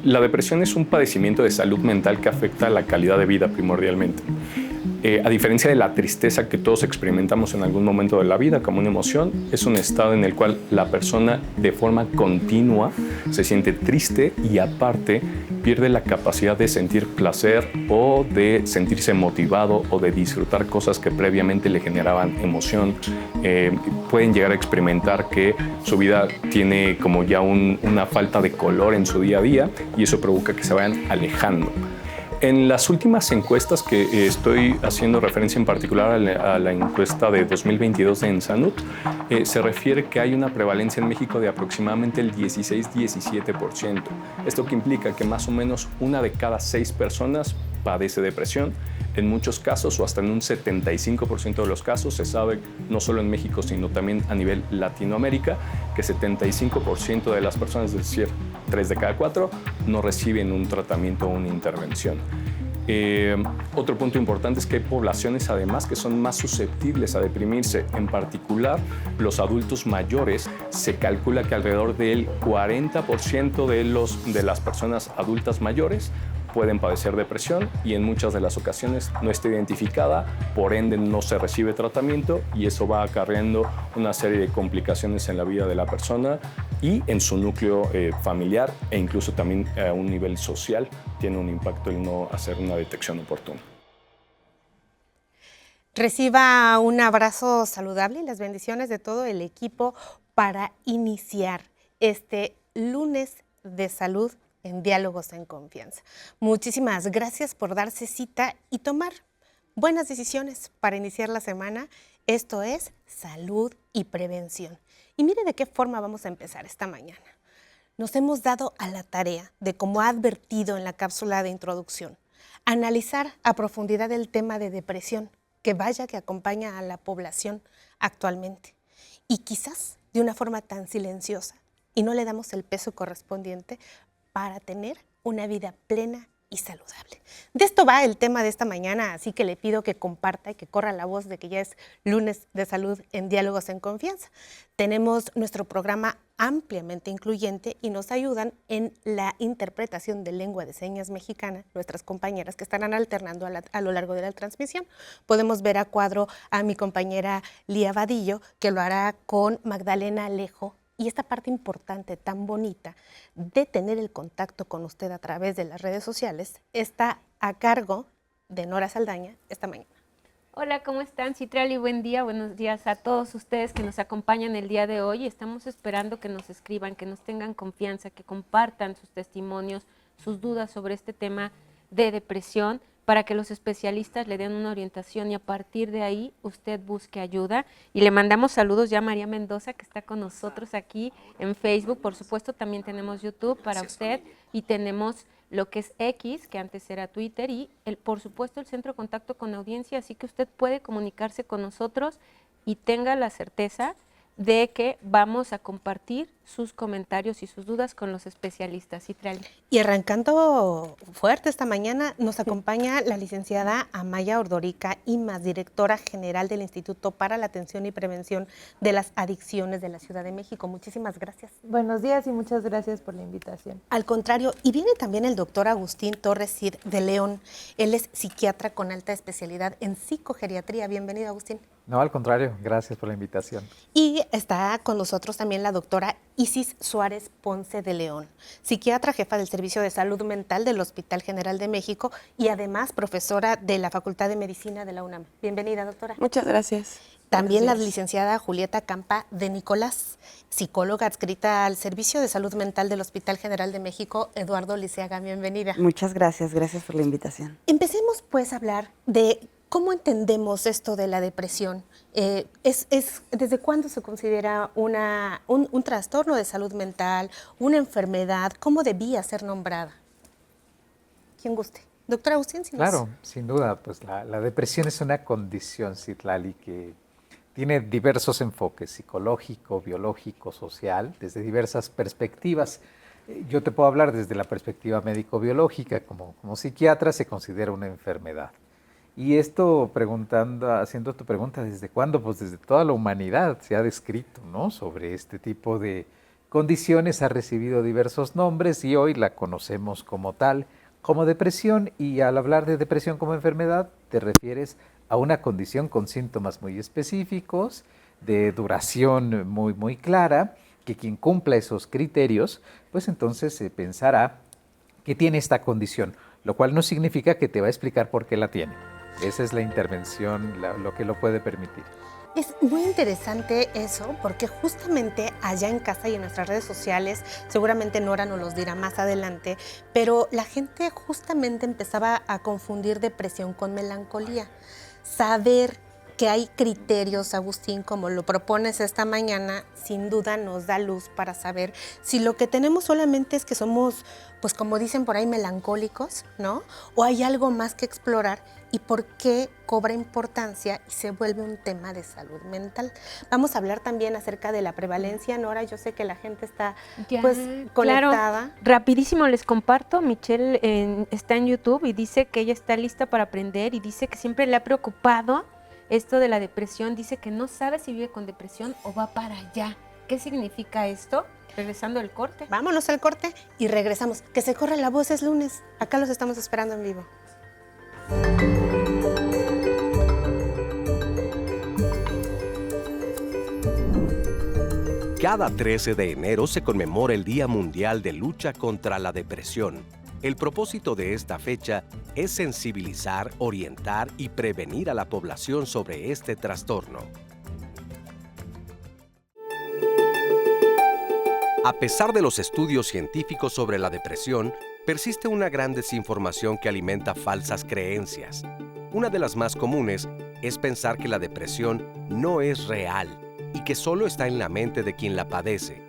La depresión es un padecimiento de salud mental que afecta la calidad de vida primordialmente. A diferencia de la tristeza que todos experimentamos en algún momento de la vida como una emoción, es un estado en el cual la persona de forma continua se siente triste y aparte pierde la capacidad de sentir placer o de sentirse motivado o de disfrutar cosas que previamente le generaban emoción. Pueden llegar a experimentar que su vida tiene como ya una falta de color en su día a día y eso provoca que se vayan alejando. En las últimas encuestas que estoy haciendo referencia en particular a la encuesta de 2022 de Ensanud, se refiere que hay una prevalencia en México de aproximadamente el 16-17%. Esto que implica que más o menos 1 de cada 6 personas padece depresión. En muchos casos, o hasta en un 75% de los casos, se sabe, no solo en México, sino también a nivel Latinoamérica, que 75% de las personas, es decir, 3 de cada 4, no reciben un tratamiento o una intervención. Otro punto importante es que hay poblaciones además que son más susceptibles a deprimirse. En particular, los adultos mayores, se calcula que alrededor del 40% de las personas adultas mayores pueden padecer depresión y en muchas de las ocasiones no está identificada, por ende no se recibe tratamiento y eso va acarreando una serie de complicaciones en la vida de la persona y en su núcleo familiar e incluso también a un nivel social tiene un impacto el no hacer una detección oportuna. Reciba un abrazo saludable y las bendiciones de todo el equipo para iniciar este lunes de salud en Diálogos en Confianza. Muchísimas gracias por darse cita y tomar buenas decisiones para iniciar la semana. Esto es salud y prevención. Y mire de qué forma vamos a empezar esta mañana. Nos hemos dado a la tarea de, como ha advertido en la cápsula de introducción, analizar a profundidad el tema de depresión, que vaya que acompaña a la población actualmente. Y quizás de una forma tan silenciosa y no le damos el peso correspondiente para tener una vida plena y saludable. De esto va el tema de esta mañana, así que le pido que comparta y que corra la voz de que ya es lunes de salud en Diálogos en Confianza. Tenemos nuestro programa ampliamente incluyente y nos ayudan en la interpretación de lengua de señas mexicana nuestras compañeras que estarán alternando a lo largo de la transmisión. Podemos ver a cuadro a mi compañera Lía Vadillo, que lo hará con Magdalena Alejo. Y esta parte importante, tan bonita, de tener el contacto con usted a través de las redes sociales, está a cargo de Nora Saldaña esta mañana. Hola, ¿cómo están? Citlali, buen día, buenos días a todos ustedes que nos acompañan el día de hoy. Estamos esperando que nos escriban, que nos tengan confianza, que compartan sus testimonios, sus dudas sobre este tema de depresión, para que los especialistas le den una orientación y a partir de ahí usted busque ayuda. Y le mandamos saludos ya a María Mendoza, que está con nosotros aquí en Facebook. Por supuesto, también tenemos YouTube para usted y tenemos lo que es X, que antes era Twitter, y por supuesto el Centro de Contacto con Audiencia, así que usted puede comunicarse con nosotros y tenga la certeza de que vamos a compartir sus comentarios y sus dudas con los especialistas. Citlali. Y arrancando fuerte esta mañana, nos acompaña la licenciada Amaya Ordorica Imas, directora general del Instituto para la Atención y Prevención de las Adicciones de la Ciudad de México. Muchísimas gracias. Buenos días y muchas gracias por la invitación. Al contrario, y viene también el doctor Agustín Torres Cid de León. Él es psiquiatra con alta especialidad en psicogeriatría. Bienvenido, Agustín. No, al contrario, gracias por la invitación. Y está con nosotros también la doctora Isis Suárez Ponce de León, psiquiatra jefa del Servicio de Salud Mental del Hospital General de México y además profesora de la Facultad de Medicina de la UNAM. Bienvenida, doctora. Muchas gracias. También Gracias. la licenciada Julieta Campa de Nicolás, psicóloga adscrita al Servicio de Salud Mental del Hospital General de México, Eduardo Liceaga. Bienvenida. Muchas gracias, gracias por la invitación. Empecemos pues a hablar de ¿cómo entendemos esto de la depresión? ¿Desde cuándo se considera un trastorno de salud mental, una enfermedad? ¿Cómo debía ser nombrada? ¿Quién guste? Doctora Agustín. Claro, sin duda, pues la depresión es una condición, Citlali, que tiene diversos enfoques, psicológico, biológico, social, desde diversas perspectivas. Yo te puedo hablar desde la perspectiva médico-biológica, como psiquiatra se considera una enfermedad. Y esto haciendo tu pregunta, ¿desde cuándo? Pues desde toda la humanidad se ha descrito, ¿no?, sobre este tipo de condiciones ha recibido diversos nombres y hoy la conocemos como tal, como depresión, y al hablar de depresión como enfermedad te refieres a una condición con síntomas muy específicos, de duración muy clara, que quien cumpla esos criterios, pues entonces se pensará que tiene esta condición, lo cual no significa que te va a explicar por qué la tiene. Esa es la intervención, lo que lo puede permitir. Es muy interesante eso, porque justamente allá en casa y en nuestras redes sociales, seguramente Nora nos los dirá más adelante, pero la gente justamente empezaba a confundir depresión con melancolía. Saber que hay criterios, Agustín, como lo propones esta mañana, sin duda nos da luz para saber si lo que tenemos solamente es que somos, pues como dicen por ahí, melancólicos, ¿no? O hay algo más que explorar y por qué cobra importancia y se vuelve un tema de salud mental. Vamos a hablar también acerca de la prevalencia, Nora. Yo sé que la gente está pues conectada. Claro. Rapidísimo les comparto, Michelle está en YouTube y dice que ella está lista para aprender y dice que siempre le ha preocupado esto de la depresión, dice que no sabe si vive con depresión o va para allá. ¿Qué significa esto? Regresando al corte. Vámonos al corte y regresamos. Que se corra la voz, es lunes. Acá los estamos esperando en vivo. Cada 13 de enero se conmemora el Día Mundial de Lucha contra la Depresión. El propósito de esta fecha es sensibilizar, orientar y prevenir a la población sobre este trastorno. A pesar de los estudios científicos sobre la depresión, persiste una gran desinformación que alimenta falsas creencias. Una de las más comunes es pensar que la depresión no es real y que solo está en la mente de quien la padece.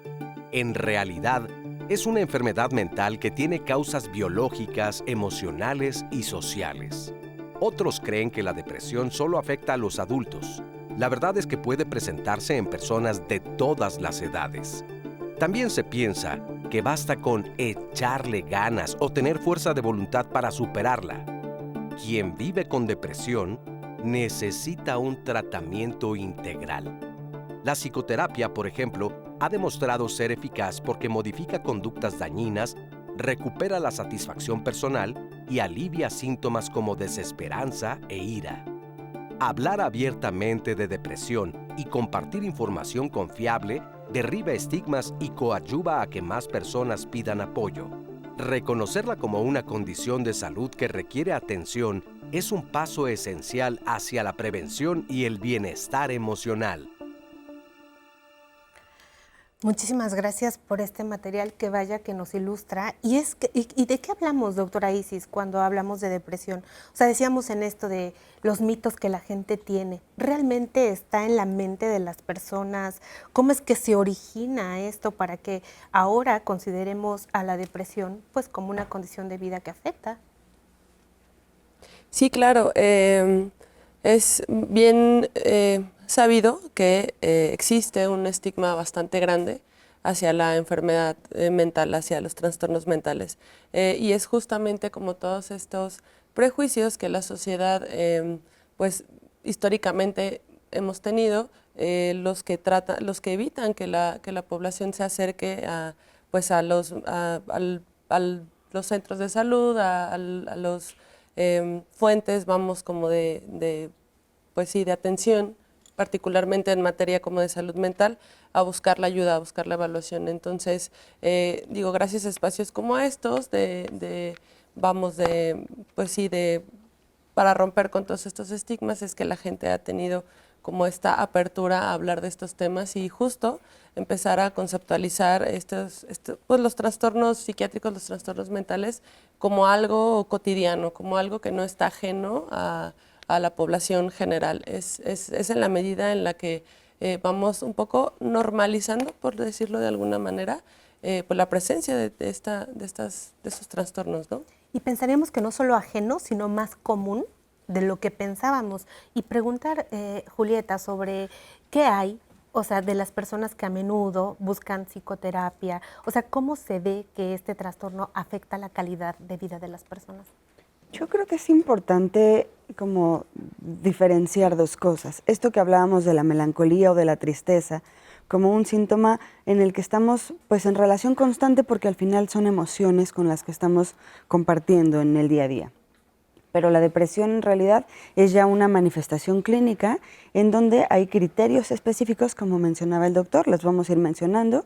En realidad, es una enfermedad mental que tiene causas biológicas, emocionales y sociales. Otros creen que la depresión solo afecta a los adultos. La verdad es que puede presentarse en personas de todas las edades. También se piensa que basta con echarle ganas o tener fuerza de voluntad para superarla. Quien vive con depresión necesita un tratamiento integral. La psicoterapia, por ejemplo, ha demostrado ser eficaz porque modifica conductas dañinas, recupera la satisfacción personal y alivia síntomas como desesperanza e ira. Hablar abiertamente de depresión y compartir información confiable derriba estigmas y coadyuva a que más personas pidan apoyo. Reconocerla como una condición de salud que requiere atención es un paso esencial hacia la prevención y el bienestar emocional. Muchísimas gracias por este material que vaya que nos ilustra. ¿Y de qué hablamos, doctora Isis, cuando hablamos de depresión? O sea, decíamos en esto de los mitos que la gente tiene. ¿Realmente está en la mente de las personas? ¿Cómo es que se origina esto para que ahora consideremos a la depresión pues como una condición de vida que afecta? Sí, claro. Es bien sabido que existe un estigma bastante grande hacia la enfermedad mental, hacia los trastornos mentales. Y es justamente como todos estos prejuicios que la sociedad, pues históricamente hemos tenido, los que evitan que la población se acerque a los centros de salud, a los fuentes, vamos, como de atención, particularmente en materia como de salud mental, a buscar la ayuda, a buscar la evaluación. Entonces, gracias a espacios como estos, para romper con todos estos estigmas, es que la gente ha tenido como esta apertura a hablar de estos temas y justo empezar a conceptualizar los trastornos psiquiátricos, los trastornos mentales, como algo cotidiano, como algo que no está ajeno a la población general. Es en la medida en la que vamos un poco normalizando, por decirlo de alguna manera, la presencia de esos trastornos, ¿no? Y pensaríamos que no solo ajeno, sino más común de lo que pensábamos. Y preguntar, Julieta, sobre qué hay, o sea, de las personas que a menudo buscan psicoterapia, o sea, ¿cómo se ve que este trastorno afecta la calidad de vida de las personas? Yo creo que es importante como diferenciar dos cosas. Esto que hablábamos de la melancolía o de la tristeza, como un síntoma en el que estamos pues en relación constante porque al final son emociones con las que estamos compartiendo en el día a día. Pero la depresión en realidad es ya una manifestación clínica en donde hay criterios específicos, como mencionaba el doctor, los vamos a ir mencionando,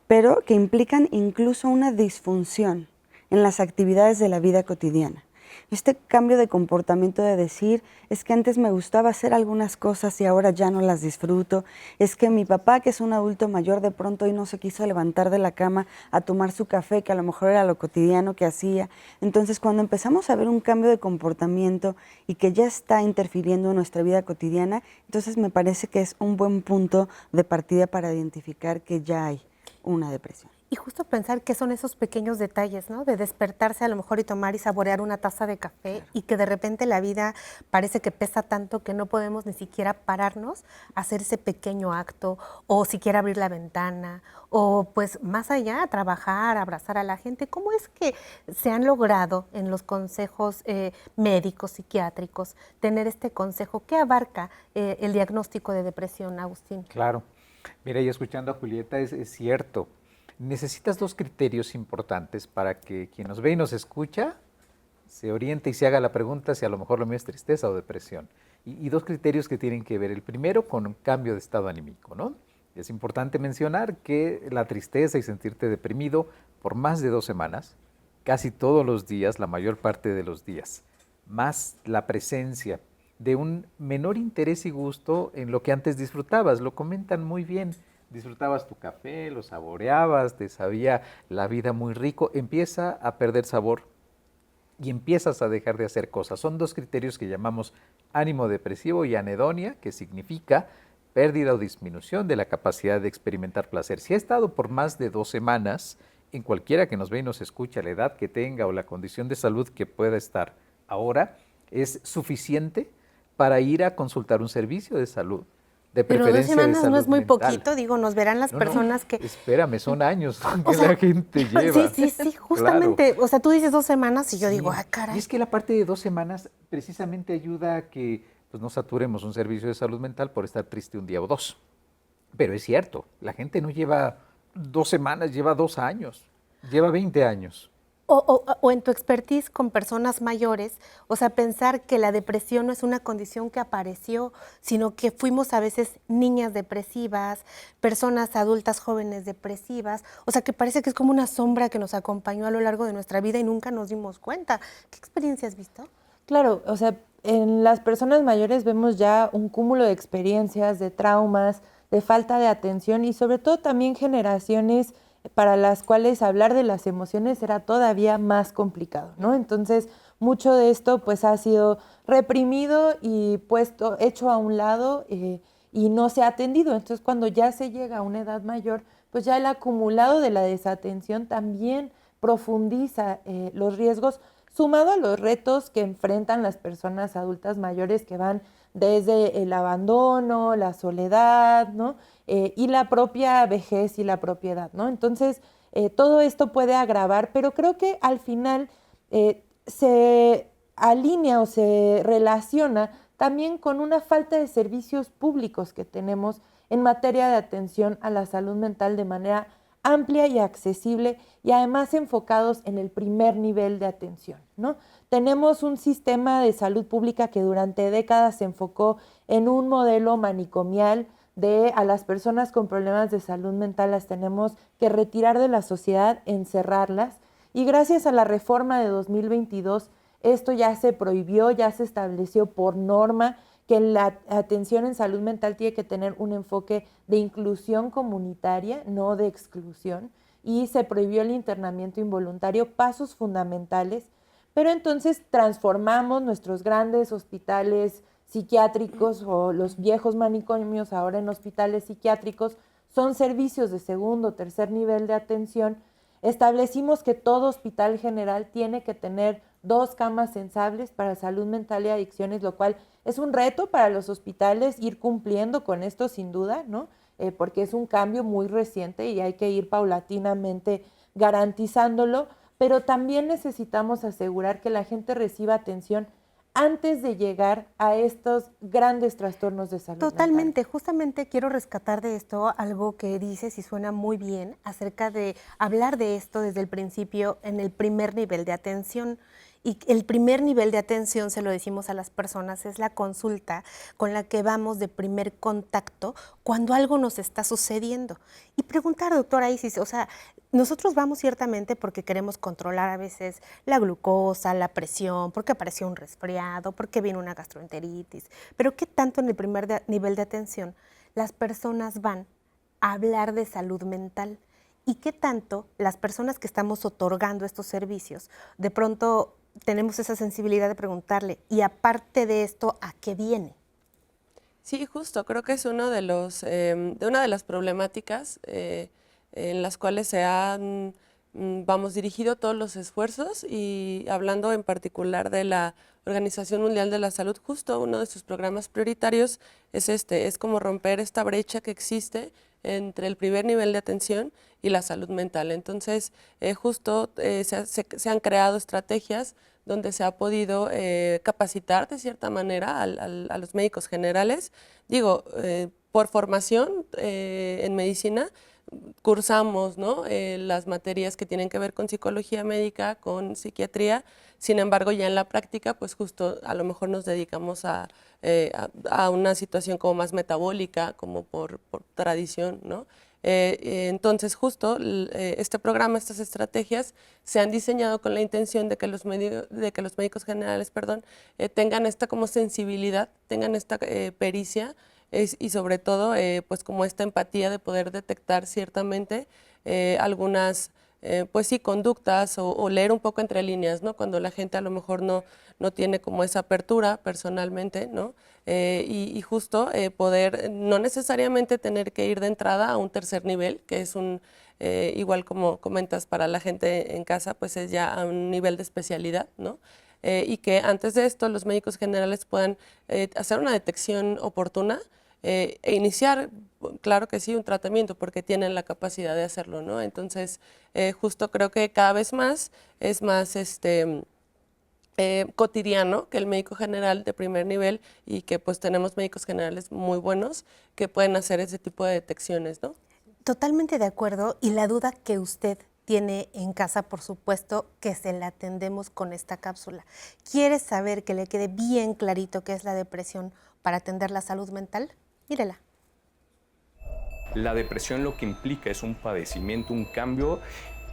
pero que implican incluso una disfunción en las actividades de la vida cotidiana. Este cambio de comportamiento de decir, es que antes me gustaba hacer algunas cosas y ahora ya no las disfruto, es que mi papá, que es un adulto mayor, de pronto hoy no se quiso levantar de la cama a tomar su café, que a lo mejor era lo cotidiano que hacía. Entonces, cuando empezamos a ver un cambio de comportamiento y que ya está interfiriendo en nuestra vida cotidiana, entonces me parece que es un buen punto de partida para identificar que ya hay una depresión. Y justo pensar que son esos pequeños detalles, ¿no? De despertarse a lo mejor y tomar y saborear una taza de café, claro, y que de repente la vida parece que pesa tanto que no podemos ni siquiera pararnos a hacer ese pequeño acto, o siquiera abrir la ventana, o pues más allá, trabajar, abrazar a la gente. ¿Cómo es que se han logrado en los consejos médicos, psiquiátricos, tener este consejo? ¿Qué abarca el diagnóstico de depresión, Agustín? Claro. Mira, y escuchando a Julieta, es cierto. Necesitas dos criterios importantes para que quien nos ve y nos escucha se oriente y se haga la pregunta si a lo mejor lo mío es tristeza o depresión. Y dos criterios que tienen que ver. El primero con un cambio de estado anímico, ¿no? Es importante mencionar que la tristeza y sentirte deprimido por más de 2 semanas, casi todos los días, la mayor parte de los días, más la presencia de un menor interés y gusto en lo que antes disfrutabas, lo comentan muy bien. Disfrutabas tu café, lo saboreabas, te sabía la vida muy rico, empieza a perder sabor y empiezas a dejar de hacer cosas. Son dos criterios que llamamos ánimo depresivo y anedonia, que significa pérdida o disminución de la capacidad de experimentar placer. Si ha estado por más de 2 semanas, en cualquiera que nos ve y nos escucha, la edad que tenga o la condición de salud que pueda estar ahora, es suficiente para ir a consultar un servicio de salud. De pero 2 semanas no es muy mental. poquito, digo, nos verán las personas que... Espérame, son años que la gente lleva. Sí, justamente, claro. O sea, tú dices 2 semanas y yo digo, ah, caray. Y es que la parte de 2 semanas precisamente ayuda a que pues, no saturemos un servicio de salud mental por estar triste un día o 2. Pero es cierto, la gente no lleva 2 semanas, lleva 2 años, lleva 20 años. O en tu expertise con personas mayores, o sea, pensar que la depresión no es una condición que apareció, sino que fuimos a veces niñas depresivas, personas adultas jóvenes depresivas, o sea, que parece que es como una sombra que nos acompañó a lo largo de nuestra vida y nunca nos dimos cuenta. ¿Qué experiencia has visto? Claro, o sea, en las personas mayores vemos ya un cúmulo de experiencias, de traumas, de falta de atención y sobre todo también generaciones para las cuales hablar de las emociones era todavía más complicado, ¿no? Entonces, mucho de esto pues ha sido reprimido y puesto, hecho a un lado y no se ha atendido. Entonces, cuando ya se llega a una edad mayor, pues ya el acumulado de la desatención también profundiza los riesgos, sumado a los retos que enfrentan las personas adultas mayores que van desde el abandono, la soledad, ¿no? Y la propia vejez y la propiedad, ¿no? Entonces, todo esto puede agravar, pero creo que al final se alinea o se relaciona también con una falta de servicios públicos que tenemos en materia de atención a la salud mental de manera amplia y accesible y además enfocados en el primer nivel de atención, ¿no? Tenemos un sistema de salud pública que durante décadas se enfocó en un modelo manicomial de a las personas con problemas de salud mental las tenemos que retirar de la sociedad, encerrarlas, y gracias a la reforma de 2022 esto ya se prohibió, ya se estableció por norma que la atención en salud mental tiene que tener un enfoque de inclusión comunitaria, no de exclusión, y se prohibió el internamiento involuntario, pasos fundamentales, pero entonces transformamos nuestros grandes hospitales psiquiátricos o los viejos manicomios ahora en hospitales psiquiátricos, son servicios de segundo o tercer nivel de atención. Establecimos que todo hospital general tiene que tener 2 camas sensibles para salud mental y adicciones, lo cual es un reto para los hospitales ir cumpliendo con esto sin duda, ¿no? Porque es un cambio muy reciente y hay que ir paulatinamente garantizándolo, pero también necesitamos asegurar que la gente reciba atención antes de llegar a estos grandes trastornos de salud Totalmente, mental. justamente quiero rescatar de esto algo que dices y suena muy bien acerca de hablar de esto desde el principio en el primer nivel de atención. Y el primer nivel de atención, se lo decimos a las personas, es la consulta con la que vamos de primer contacto cuando algo nos está sucediendo. Y preguntar, doctora Isis, o sea, nosotros vamos ciertamente porque queremos controlar a veces la glucosa, la presión, porque apareció un resfriado, porque viene una gastroenteritis. Pero ¿qué tanto en el primer nivel de atención las personas van a hablar de salud mental? ¿Y qué tanto las personas que estamos otorgando estos servicios de pronto tenemos esa sensibilidad de preguntarle, y aparte de esto, ¿a qué viene? Sí, justo, creo que es uno de una de las problemáticas en las cuales se han, vamos, dirigido todos los esfuerzos, y hablando en particular de la Organización Mundial de la Salud, justo uno de sus programas prioritarios es como romper esta brecha que existe entre el primer nivel de atención y la salud mental. Entonces, justo se han creado estrategias donde se ha podido capacitar de cierta manera a los médicos generales. Digo, por formación en medicina, cursamos, ¿no?, las materias que tienen que ver con psicología médica, con psiquiatría. Sin embargo, ya en la práctica, pues justo a lo mejor nos dedicamos a una situación como más metabólica, como por tradición, ¿no? Entonces, justo este programa, estas estrategias se han diseñado con la intención de que los médicos generales, tengan esta como sensibilidad, tengan esta pericia, y sobre todo pues como esta empatía de poder detectar ciertamente algunas pues sí, conductas, o leer un poco entre líneas, ¿no? Cuando la gente a lo mejor no tiene como esa apertura personalmente, ¿no? Y justo poder no necesariamente tener que ir de entrada a un tercer nivel, que es igual como comentas, para la gente en casa, pues es ya a un nivel de especialidad, ¿no? Y que antes de esto los médicos generales puedan hacer una detección oportuna e iniciar, claro que sí, un tratamiento, porque tienen la capacidad de hacerlo, ¿no? Entonces, justo creo que cada vez más es más cotidiano que el médico general de primer nivel, y que pues tenemos médicos generales muy buenos que pueden hacer ese tipo de detecciones, ¿no? Totalmente de acuerdo, y la duda que usted tiene en casa, por supuesto, que se la atendemos con esta cápsula. ¿Quiere saber que le quede bien clarito qué es la depresión para atender la salud mental? Mírela. La depresión lo que implica es un padecimiento, un cambio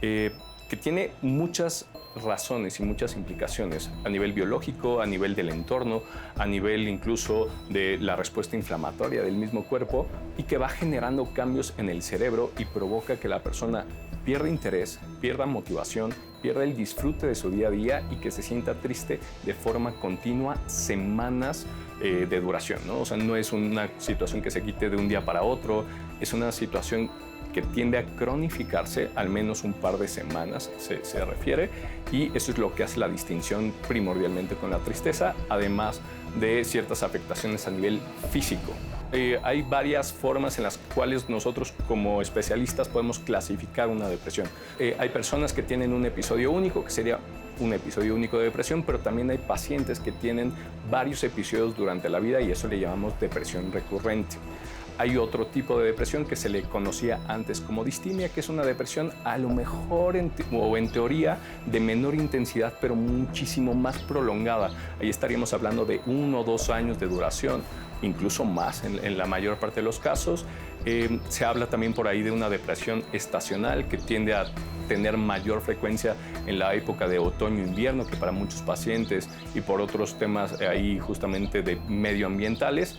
que tiene muchas razones y muchas implicaciones a nivel biológico, a nivel del entorno, a nivel incluso de la respuesta inflamatoria del mismo cuerpo, y que va generando cambios en el cerebro y provoca que la persona pierda interés, pierda motivación, pierda el disfrute de su día a día, y que se sienta triste de forma continua, semanas de duración, ¿no? O sea, no es una situación que se quite de un día para otro, es una situación que tiende a cronificarse al menos un par de semanas, se refiere, y eso es lo que hace la distinción primordialmente con la tristeza, además de ciertas afectaciones a nivel físico. Hay varias formas en las cuales nosotros como especialistas podemos clasificar una depresión. Hay personas que tienen un episodio único, que sería un episodio único de depresión, pero también hay pacientes que tienen varios episodios durante la vida, y eso le llamamos depresión recurrente. Hay otro tipo de depresión que se le conocía antes como distimia, que es una depresión a lo mejor en teoría de menor intensidad, pero muchísimo más prolongada. Ahí estaríamos hablando de 1 o 2 años de duración, incluso más en la mayor parte de los casos. Se habla también por ahí de una depresión estacional, que tiende a tener mayor frecuencia en la época de otoño-invierno, que para muchos pacientes, y por otros temas ahí justamente de medioambientales,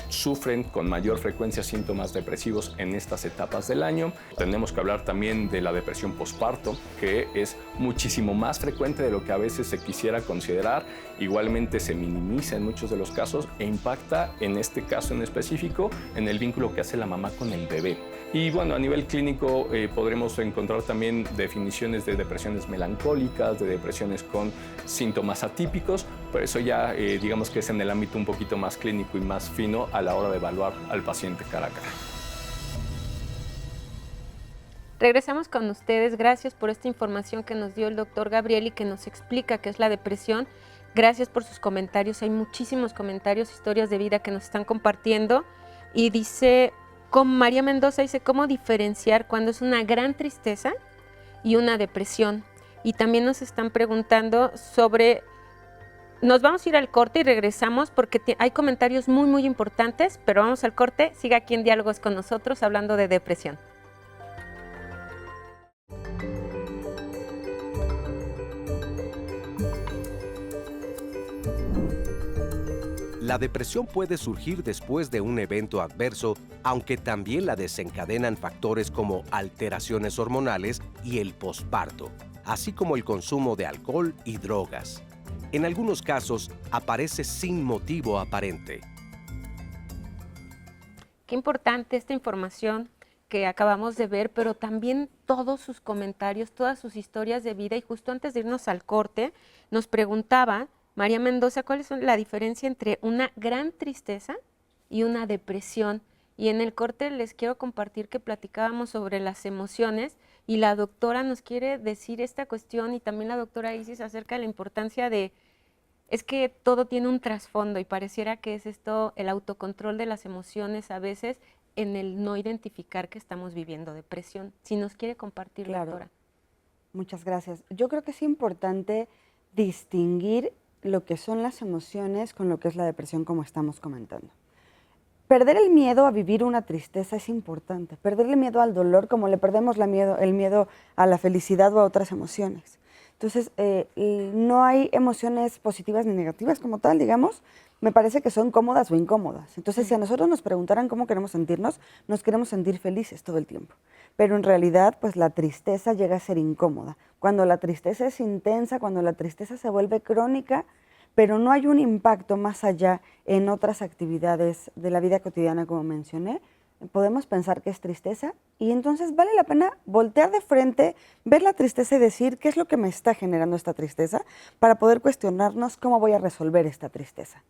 sufren con mayor frecuencia síntomas depresivos en estas etapas del año. Tenemos que hablar también de la depresión posparto, que es muchísimo más frecuente de lo que a veces se quisiera considerar. Igualmente se minimiza en muchos de los casos e impacta, en este caso en específico, en el vínculo que hace la mamá con el bebé. Y bueno, a nivel clínico podremos encontrar también definiciones de depresiones melancólicas, de depresiones con síntomas atípicos, pero eso ya digamos que es en el ámbito un poquito más clínico y más fino a la hora de evaluar al paciente cara a cara. Regresamos con ustedes. Gracias por esta información que nos dio el doctor Gabriel y que nos explica qué es la depresión. Gracias por sus comentarios. Hay muchísimos comentarios, historias de vida que nos están compartiendo. Y dice, con María Mendoza dice, ¿cómo diferenciar cuando es una gran tristeza y una depresión? Y también nos están preguntando sobre... Nos vamos a ir al corte y regresamos porque hay comentarios muy, muy importantes, pero vamos al corte. Siga aquí en Diálogos con nosotros hablando de depresión. La depresión puede surgir después de un evento adverso, aunque también la desencadenan factores como alteraciones hormonales y el posparto, así como el consumo de alcohol y drogas. En algunos casos, aparece sin motivo aparente. Qué importante esta información que acabamos de ver, pero también todos sus comentarios, todas sus historias de vida. Y justo antes de irnos al corte, nos preguntaba María Mendoza, ¿cuál es la diferencia entre una gran tristeza y una depresión? Y en el corte les quiero compartir que platicábamos sobre las emociones y la doctora nos quiere decir esta cuestión y también la doctora Isis acerca de la importancia de, es que todo tiene un trasfondo y pareciera que es esto, el autocontrol de las emociones a veces en el no identificar que estamos viviendo depresión. Si nos quiere compartir, Claro. doctora. Muchas gracias. Yo creo que es importante distinguir lo que son las emociones con lo que es la depresión, como estamos comentando. Perder el miedo a vivir una tristeza es importante. Perder el miedo al dolor como le perdemos el miedo a la felicidad o a otras emociones. Entonces, no hay emociones positivas ni negativas como tal, digamos. Me parece que son cómodas o incómodas. Entonces, si a nosotros nos preguntaran cómo queremos sentirnos, nos queremos sentir felices todo el tiempo. Pero en realidad, pues la tristeza llega a ser incómoda. Cuando la tristeza es intensa, cuando la tristeza se vuelve crónica, pero no hay un impacto más allá en otras actividades de la vida cotidiana, como mencioné, podemos pensar que es tristeza y entonces vale la pena voltear de frente, ver la tristeza y decir qué es lo que me está generando esta tristeza para poder cuestionarnos cómo voy a resolver esta tristeza.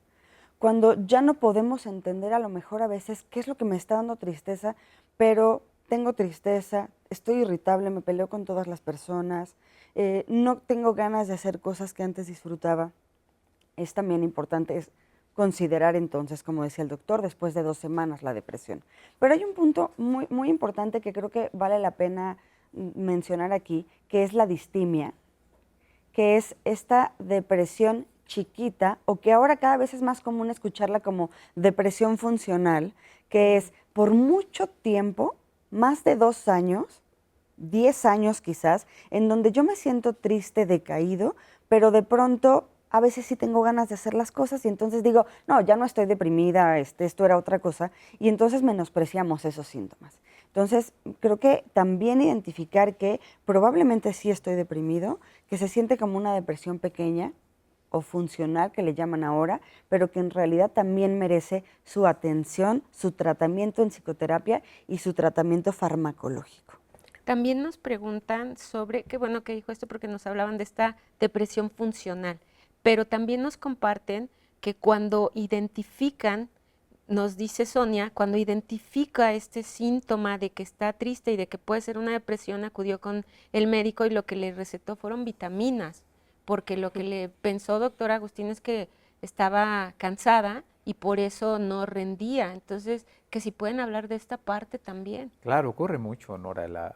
Cuando ya no podemos entender a lo mejor a veces qué es lo que me está dando tristeza, pero tengo tristeza, estoy irritable, me peleo con todas las personas, no tengo ganas de hacer cosas que antes disfrutaba. Es también importante considerar entonces, como decía el doctor, después de 2 semanas la depresión. Pero hay un punto muy, muy importante que creo que vale la pena mencionar aquí, que es la distimia, que es esta depresión chiquita, o que ahora cada vez es más común escucharla como depresión funcional, que es por mucho tiempo, más de 2 años, 10 años quizás, en donde yo me siento triste, decaído, pero de pronto a veces sí tengo ganas de hacer las cosas y entonces digo, no, ya no estoy deprimida, esto era otra cosa, y entonces menospreciamos esos síntomas. Entonces, creo que también identificar que probablemente sí estoy deprimido, que se siente como una depresión pequeña o funcional, que le llaman ahora, pero que en realidad también merece su atención, su tratamiento en psicoterapia y su tratamiento farmacológico. También nos preguntan sobre, qué bueno que dijo esto porque nos hablaban de esta depresión funcional, pero también nos comparten que cuando identifican, nos dice Sonia, cuando identifica este síntoma de que está triste y de que puede ser una depresión, acudió con el médico y lo que le recetó fueron vitaminas, porque lo que le pensó doctor Agustín es que estaba cansada y por eso no rendía. Entonces, que si pueden hablar de esta parte también. Claro, ocurre mucho, Nora.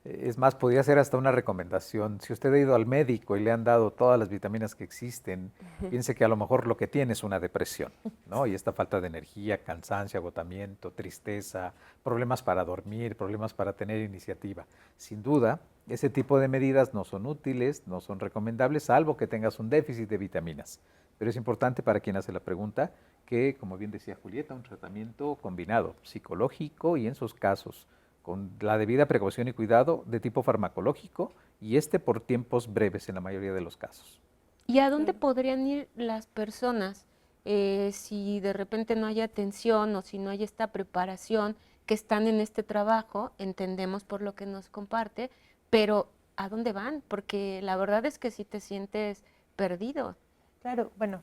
Es más, podría ser hasta una recomendación. Si usted ha ido al médico y le han dado todas las vitaminas que existen, piense que a lo mejor lo que tiene es una depresión, ¿no? Y esta falta de energía, cansancio, agotamiento, tristeza, problemas para dormir, problemas para tener iniciativa. Sin duda, ese tipo de medidas no son útiles, no son recomendables, salvo que tengas un déficit de vitaminas. Pero es importante para quien hace la pregunta que, como bien decía Julieta, un tratamiento combinado, psicológico y en sus casos, con la debida precaución y cuidado de tipo farmacológico y por tiempos breves en la mayoría de los casos. ¿Y a dónde podrían ir las personas si de repente no hay atención o si no hay esta preparación que están en este trabajo? Entendemos por lo que nos comparte, pero ¿a dónde van? Porque la verdad es que si te sientes perdido. Claro, bueno,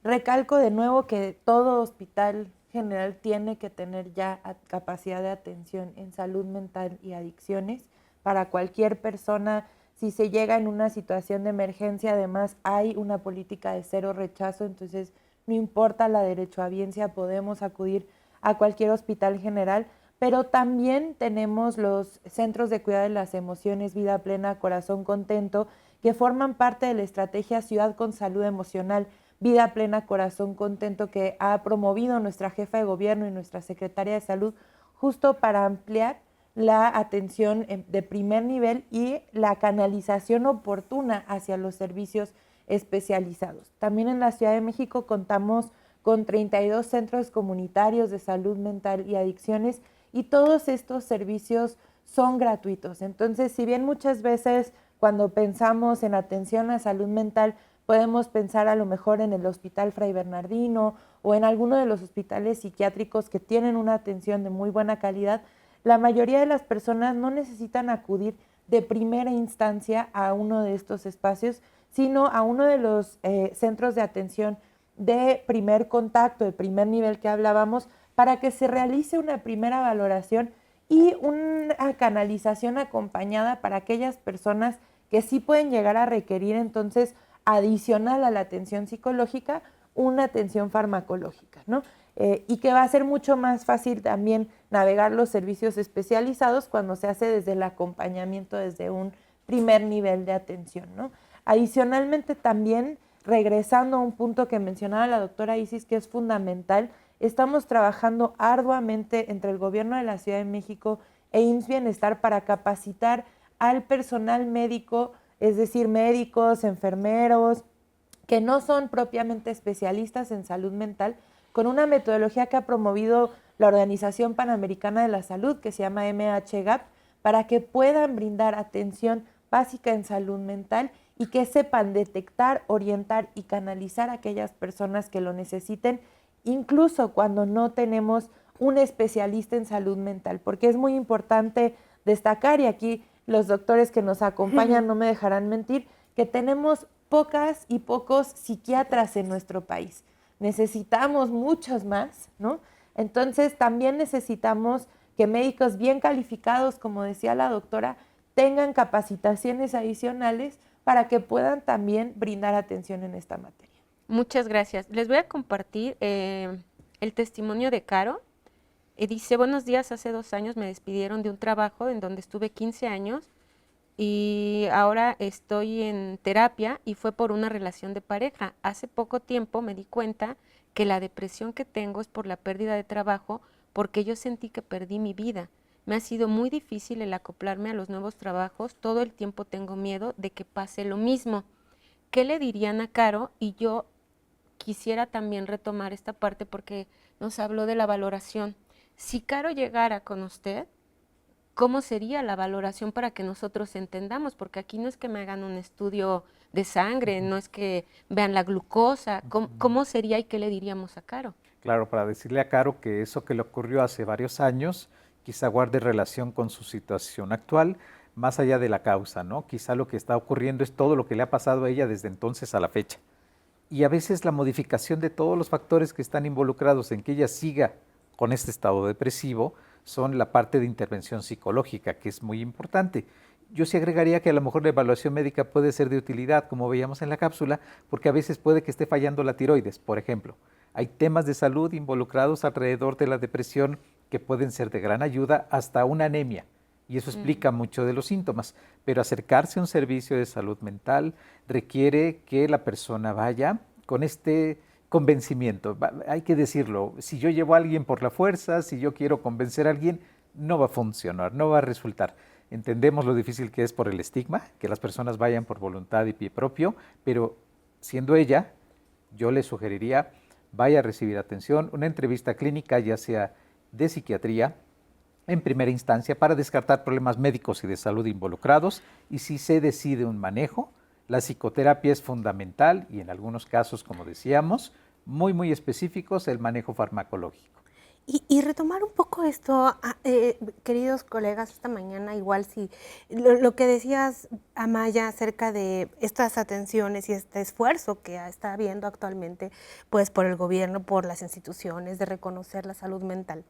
recalco de nuevo que todo hospital general tiene que tener ya capacidad de atención en salud mental y adicciones para cualquier persona, Si se llega en una situación de emergencia, además hay una política de cero rechazo, entonces no importa la derechohabiencia, podemos acudir a cualquier hospital general, pero también tenemos los centros de cuidado de las emociones, Vida Plena, Corazón Contento, que forman parte de la estrategia Ciudad con Salud Emocional, Vida Plena, Corazón Contento, que ha promovido nuestra jefa de gobierno y nuestra secretaria de Salud, justo para ampliar la atención de primer nivel y la canalización oportuna hacia los servicios especializados. También en la Ciudad de México contamos con 32 centros comunitarios de salud mental y adicciones, y todos estos servicios son gratuitos. Entonces, si bien muchas veces cuando pensamos en atención a salud mental, podemos pensar a lo mejor en el Hospital Fray Bernardino o en alguno de los hospitales psiquiátricos que tienen una atención de muy buena calidad, la mayoría de las personas no necesitan acudir de primera instancia a uno de estos espacios, sino a uno de los centros de atención de primer contacto, de primer nivel que hablábamos, para que se realice una primera valoración y una canalización acompañada para aquellas personas que sí pueden llegar a requerir entonces, adicional a la atención psicológica, una atención farmacológica, ¿no? Y que va a ser mucho más fácil también navegar los servicios especializados cuando se hace desde el acompañamiento, desde un primer nivel de atención, ¿no? Adicionalmente también, regresando a un punto que mencionaba la doctora Isis, que es fundamental, estamos trabajando arduamente entre el gobierno de la Ciudad de México e IMSS Bienestar para capacitar al personal médico, es decir, médicos, enfermeros, que no son propiamente especialistas en salud mental, con una metodología que ha promovido la Organización Panamericana de la Salud, que se llama MHGAP, para que puedan brindar atención básica en salud mental y que sepan detectar, orientar y canalizar a aquellas personas que lo necesiten, incluso cuando no tenemos un especialista en salud mental, porque es muy importante destacar, y aquí los doctores que nos acompañan no me dejarán mentir, que tenemos pocas y pocos psiquiatras en nuestro país. Necesitamos muchos más, ¿no? Entonces también necesitamos que médicos bien calificados, como decía la doctora, tengan capacitaciones adicionales para que puedan también brindar atención en esta materia. Muchas gracias. Les voy a compartir el testimonio de Caro. Dice, buenos días, hace 2 años me despidieron de un trabajo en donde estuve 15 años y ahora estoy en terapia y fue por una relación de pareja. Hace poco tiempo me di cuenta que la depresión que tengo es por la pérdida de trabajo porque yo sentí que perdí mi vida. Me ha sido muy difícil el acoplarme a los nuevos trabajos, todo el tiempo tengo miedo de que pase lo mismo. ¿Qué le dirían a Caro? Y yo quisiera también retomar esta parte porque nos habló de la valoración. Si Caro llegara con usted, ¿cómo sería la valoración para que nosotros entendamos? Porque aquí no es que me hagan un estudio de sangre, no es que vean la glucosa. ¿Cómo sería y qué le diríamos a Caro? Claro, para decirle a Caro que eso que le ocurrió hace varios años quizá guarde relación con su situación actual, más allá de la causa, ¿no? Quizá lo que está ocurriendo es todo lo que le ha pasado a ella desde entonces a la fecha. Y a veces la modificación de todos los factores que están involucrados en que ella siga con este estado depresivo son la parte de intervención psicológica, que es muy importante. Yo sí agregaría que a lo mejor la evaluación médica puede ser de utilidad, como veíamos en la cápsula, porque a veces puede que esté fallando la tiroides, por ejemplo. Hay temas de salud involucrados alrededor de la depresión que pueden ser de gran ayuda, hasta una anemia, y eso explica mucho de los síntomas. Pero acercarse a un servicio de salud mental requiere que la persona vaya con este convencimiento. Hay que decirlo, si yo llevo a alguien por la fuerza, si yo quiero convencer a alguien, no va a funcionar, no va a resultar. Entendemos lo difícil que es por el estigma, que las personas vayan por voluntad y pie propio, pero siendo ella, yo le sugeriría, vaya a recibir atención, una entrevista clínica, ya sea de psiquiatría, en primera instancia, para descartar problemas médicos y de salud involucrados, y si se decide un manejo, la psicoterapia es fundamental y en algunos casos, como decíamos, muy específicos, el manejo farmacológico. Y retomar un poco esto, queridos colegas, esta mañana igual si lo que decías, Amaya, acerca de estas atenciones y este esfuerzo que está habiendo actualmente pues por el gobierno, por las instituciones de reconocer la salud mental.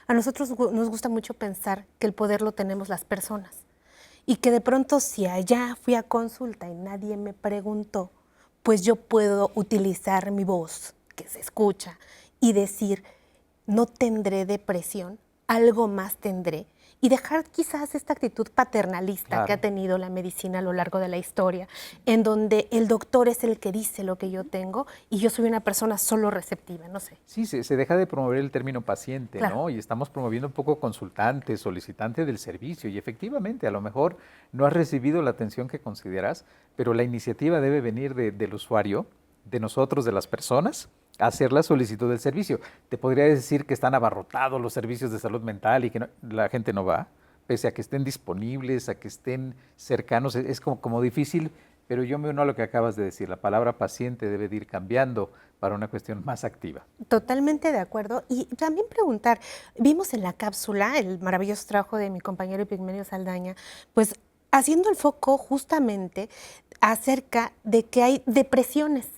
A nosotros nos gusta mucho pensar que el poder lo tenemos las personas y que de pronto si allá fui a consulta y nadie me preguntó, pues yo puedo utilizar mi voz, que se escucha, y decir, no tendré depresión, algo más tendré, y dejar quizás esta actitud paternalista Claro. que ha tenido la medicina a lo largo de la historia, en donde el doctor es el que dice lo que yo tengo y yo soy una persona solo receptiva, no sé. Sí, se deja de promover el término paciente, Claro. ¿no? Y estamos promoviendo un poco consultante, solicitante del servicio. Y efectivamente, a lo mejor no has recibido la atención que consideras, pero la iniciativa debe venir del usuario, de nosotros, de las personas, a hacer la solicitud del servicio. Te podría decir que están abarrotados los servicios de salud mental y que la gente no va, pese a que estén disponibles, a que estén cercanos. Es como difícil, pero yo me uno a lo que acabas de decir. La palabra paciente debe de ir cambiando para una cuestión más activa. Totalmente de acuerdo. Y también preguntar, vimos en la cápsula el maravilloso trabajo de mi compañero Epigmenio Saldaña, pues haciendo el foco justamente acerca de que hay depresiones.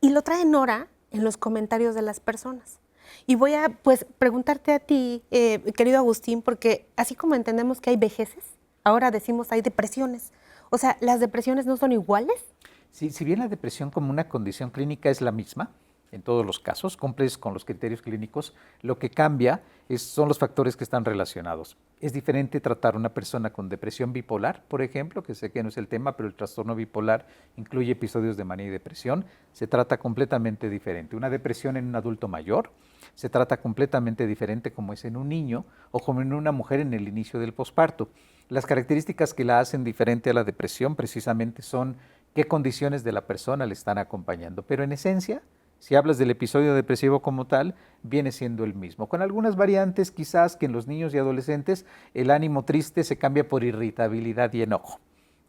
Y lo trae Nora en los comentarios de las personas. Y voy a pues preguntarte a ti, querido Agustín, porque así como entendemos que hay vejeces, ahora decimos hay depresiones. O sea, ¿las depresiones no son iguales? Si bien la depresión como una condición clínica es la misma, en todos los casos, cumples con los criterios clínicos, lo que cambia son los factores que están relacionados. Es diferente tratar una persona con depresión bipolar, por ejemplo, que sé que no es el tema, pero el trastorno bipolar incluye episodios de manía y depresión, se trata completamente diferente. Una depresión en un adulto mayor se trata completamente diferente como es en un niño o como en una mujer en el inicio del posparto. Las características que la hacen diferente a la depresión precisamente son qué condiciones de la persona le están acompañando, pero en esencia, si hablas del episodio depresivo como tal, viene siendo el mismo, con algunas variantes quizás que en los niños y adolescentes el ánimo triste se cambia por irritabilidad y enojo.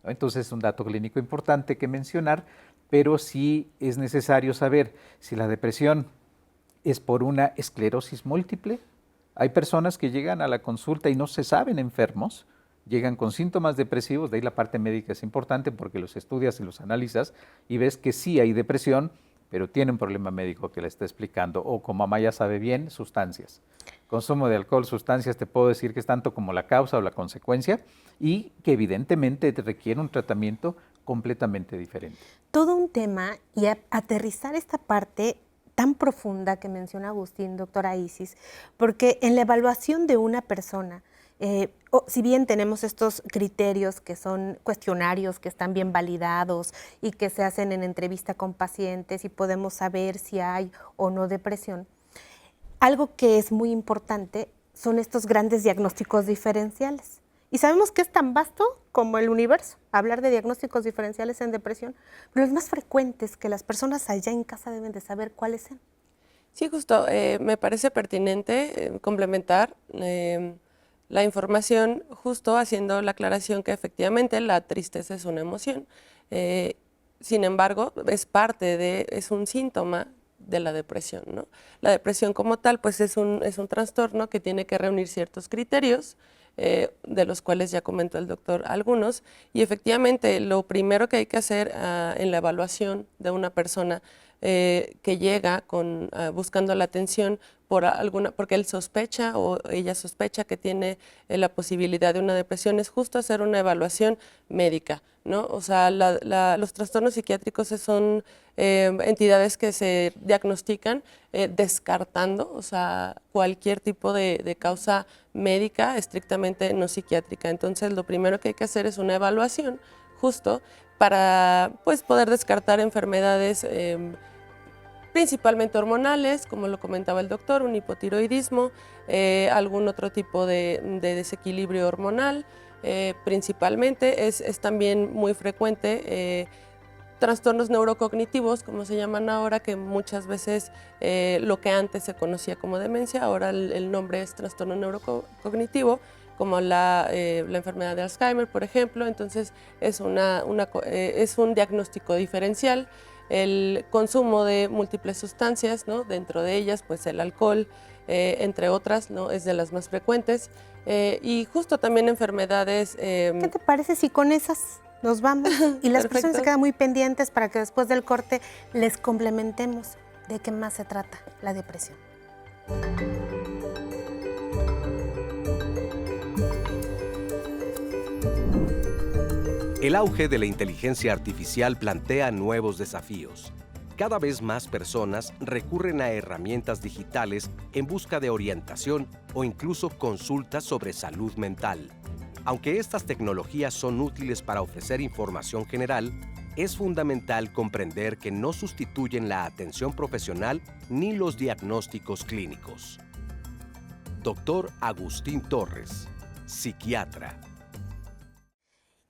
Entonces es un dato clínico importante que mencionar, pero sí es necesario saber si la depresión es por una esclerosis múltiple. Hay personas que llegan a la consulta y no se saben enfermos, llegan con síntomas depresivos, de ahí la parte médica es importante porque los estudias y los analizas y ves que sí hay depresión, pero tiene un problema médico que le está explicando, o como mamá ya sabe bien, sustancias. Consumo de alcohol, sustancias, te puedo decir que es tanto como la causa o la consecuencia y que evidentemente te requiere un tratamiento completamente diferente. Todo un tema y aterrizar esta parte tan profunda que menciona Agustín, doctora Isis, porque en la evaluación de una persona, si bien tenemos estos criterios que son cuestionarios que están bien validados y que se hacen en entrevista con pacientes y podemos saber si hay o no depresión, algo que es muy importante son estos grandes diagnósticos diferenciales. Y sabemos que es tan vasto como el universo, hablar de diagnósticos diferenciales en depresión, pero los más frecuentes que las personas allá en casa deben de saber cuáles son. Sí, justo, me parece pertinente complementar la información justo haciendo la aclaración que efectivamente la tristeza es una emoción. Sin embargo, es un síntoma de la depresión, ¿no? La depresión como tal, pues es un trastorno que tiene que reunir ciertos criterios, de los cuales ya comentó el doctor algunos, y efectivamente lo primero que hay que hacer en la evaluación de una persona que llega buscando la atención porque él sospecha o ella sospecha que tiene la posibilidad de una depresión, es justo hacer una evaluación médica, ¿no? O sea, los trastornos psiquiátricos son entidades que se diagnostican descartando, o sea, cualquier tipo de causa médica estrictamente no psiquiátrica. Entonces, lo primero que hay que hacer es una evaluación justo para pues, poder descartar enfermedades principalmente hormonales, como lo comentaba el doctor, un hipotiroidismo, algún otro tipo de desequilibrio hormonal. Principalmente es también muy frecuente trastornos neurocognitivos, como se llaman ahora, que muchas veces lo que antes se conocía como demencia, ahora el nombre es trastorno neurocognitivo, como la enfermedad de Alzheimer, por ejemplo. Entonces es un diagnóstico diferencial. El consumo de múltiples sustancias, ¿no? Dentro de ellas, pues el alcohol, entre otras, ¿no? Es de las más frecuentes. Y justo también enfermedades... ¿Qué te parece si con esas nos vamos? Y las personas se quedan muy pendientes para que después del corte les complementemos de qué más se trata la depresión. El auge de la inteligencia artificial plantea nuevos desafíos. Cada vez más personas recurren a herramientas digitales en busca de orientación o incluso consultas sobre salud mental. Aunque estas tecnologías son útiles para ofrecer información general, es fundamental comprender que no sustituyen la atención profesional ni los diagnósticos clínicos. Dr. Agustín Torres, psiquiatra.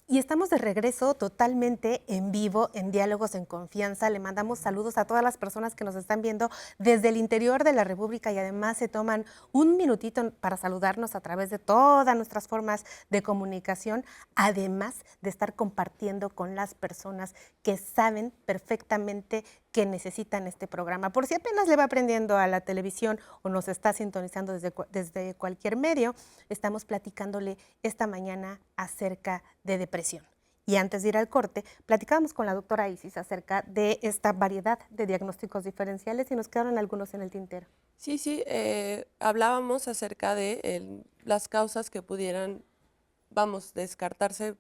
Y estamos de regreso totalmente en vivo, en Diálogos en Confianza. Le mandamos saludos a todas las personas que nos están viendo desde el interior de la República y además se toman un minutito para saludarnos a través de todas nuestras formas de comunicación, además de estar compartiendo con las personas que saben perfectamente que necesitan este programa. Por si apenas le va aprendiendo a la televisión o nos está sintonizando desde cualquier medio, estamos platicándole esta mañana acerca de depresión. Y antes de ir al corte, platicábamos con la doctora Isis acerca de esta variedad de diagnósticos diferenciales y nos quedaron algunos en el tintero. Sí, hablábamos acerca de las causas que pudieran, descartarse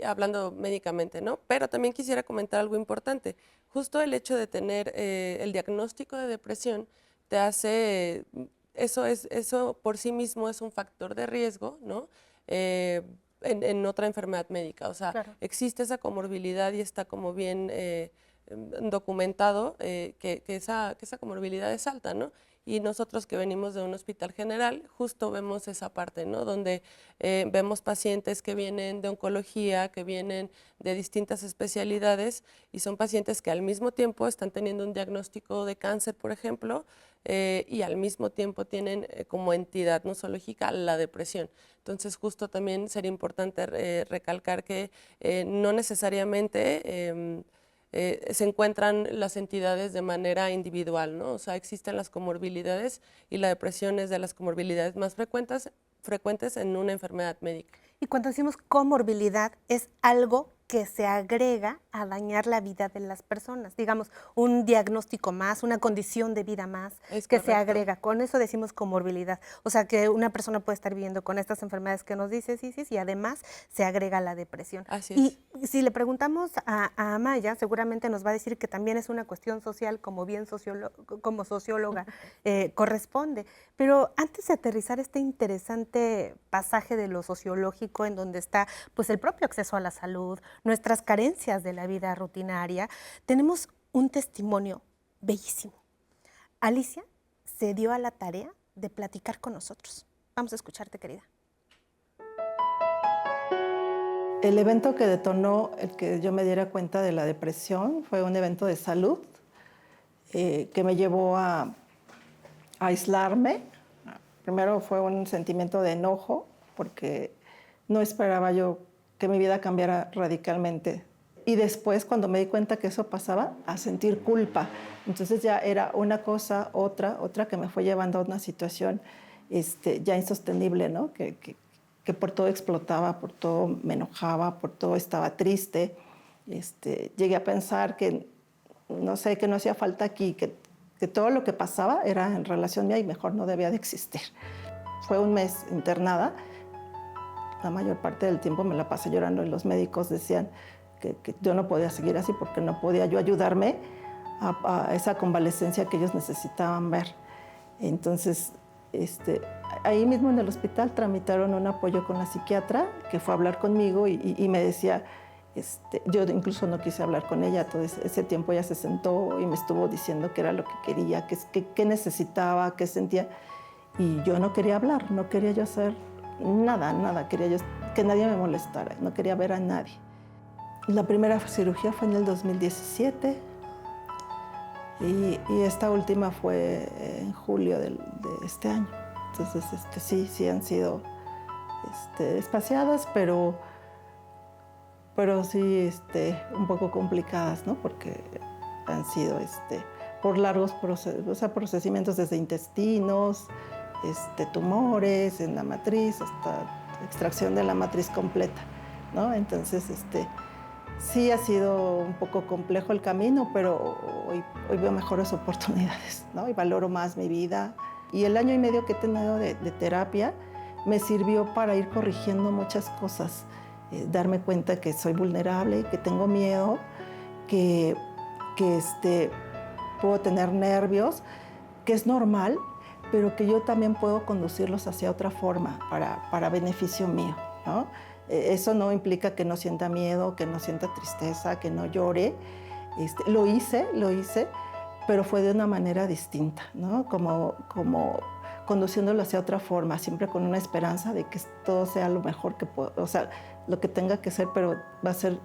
hablando médicamente, ¿no? Pero también quisiera comentar algo importante. Justo el hecho de tener el diagnóstico de depresión te hace, eso por sí mismo es un factor de riesgo, ¿no? En otra enfermedad médica. O sea, claro, existe esa comorbilidad y está como bien documentado que esa comorbilidad es alta, ¿no? Y nosotros que venimos de un hospital general, justo vemos esa parte, ¿no? Donde vemos pacientes que vienen de oncología, que vienen de distintas especialidades y son pacientes que al mismo tiempo están teniendo un diagnóstico de cáncer, por ejemplo, y al mismo tiempo tienen como entidad nosológica la depresión. Entonces, justo también sería importante recalcar que no necesariamente se encuentran las entidades de manera individual, ¿no? O sea, existen las comorbilidades y la depresión es de las comorbilidades más frecuentes en una enfermedad médica. Y cuando decimos comorbilidad, es algo que se agrega a dañar la vida de las personas. Digamos, un diagnóstico más, una condición de vida más que se agrega. Con eso decimos comorbilidad. O sea, que una persona puede estar viviendo con estas enfermedades que nos dices, Isis, y además se agrega la depresión. Así es. Y si le preguntamos a Amaya, seguramente nos va a decir que también es una cuestión social, como bien como socióloga corresponde. Pero antes de aterrizar este interesante pasaje de lo sociológico, en donde está pues el propio acceso a la salud, nuestras carencias de la vida rutinaria, tenemos un testimonio bellísimo. Alicia se dio a la tarea de platicar con nosotros. Vamos a escucharte, querida. El evento que detonó el que yo me diera cuenta de la depresión fue un evento de salud que me llevó a aislarme. Primero fue un sentimiento de enojo porque no esperaba yo que mi vida cambiara radicalmente. Y después, cuando me di cuenta que eso pasaba, a sentir culpa. Entonces ya era una cosa, otra que me fue llevando a una situación ya insostenible, ¿no? Que por todo explotaba, por todo me enojaba, por todo estaba triste. Llegué a pensar que, no sé, que no hacía falta aquí, que todo lo que pasaba era en relación mía y mejor no debía de existir. Fue un mes internada. La mayor parte del tiempo me la pasé llorando y los médicos decían que yo no podía seguir así porque no podía yo ayudarme a esa convalescencia que ellos necesitaban ver. Entonces, ahí mismo en el hospital tramitaron un apoyo con la psiquiatra que fue a hablar conmigo y me decía, yo incluso no quise hablar con ella, todo ese tiempo ella se sentó y me estuvo diciendo qué era lo que quería, qué necesitaba, qué sentía. Y yo no quería hablar, no quería yo hacer nada, quería yo que nadie me molestara, no quería ver a nadie. La primera cirugía fue en el 2017 y esta última fue en julio de este año. Entonces, sí han sido espaciadas, pero sí un poco complicadas, ¿no? Porque han sido por largos procesamientos desde intestinos, tumores en la matriz, hasta extracción de la matriz completa, ¿no? Entonces, sí ha sido un poco complejo el camino, pero hoy veo mejores oportunidades, ¿no? Y valoro más mi vida. Y el año y medio que he tenido de terapia me sirvió para ir corrigiendo muchas cosas. darme cuenta que soy vulnerable, que tengo miedo, que puedo tener nervios, que es normal, pero que yo también puedo conducirlos hacia otra forma para beneficio mío, ¿no? Eso no implica que no sienta miedo, que no sienta tristeza, que no llore. Lo hice, pero fue de una manera distinta, ¿no? Como conduciéndolo hacia otra forma, siempre con una esperanza de que todo sea lo mejor que puedo, o sea, lo que tenga que ser, pero va a ser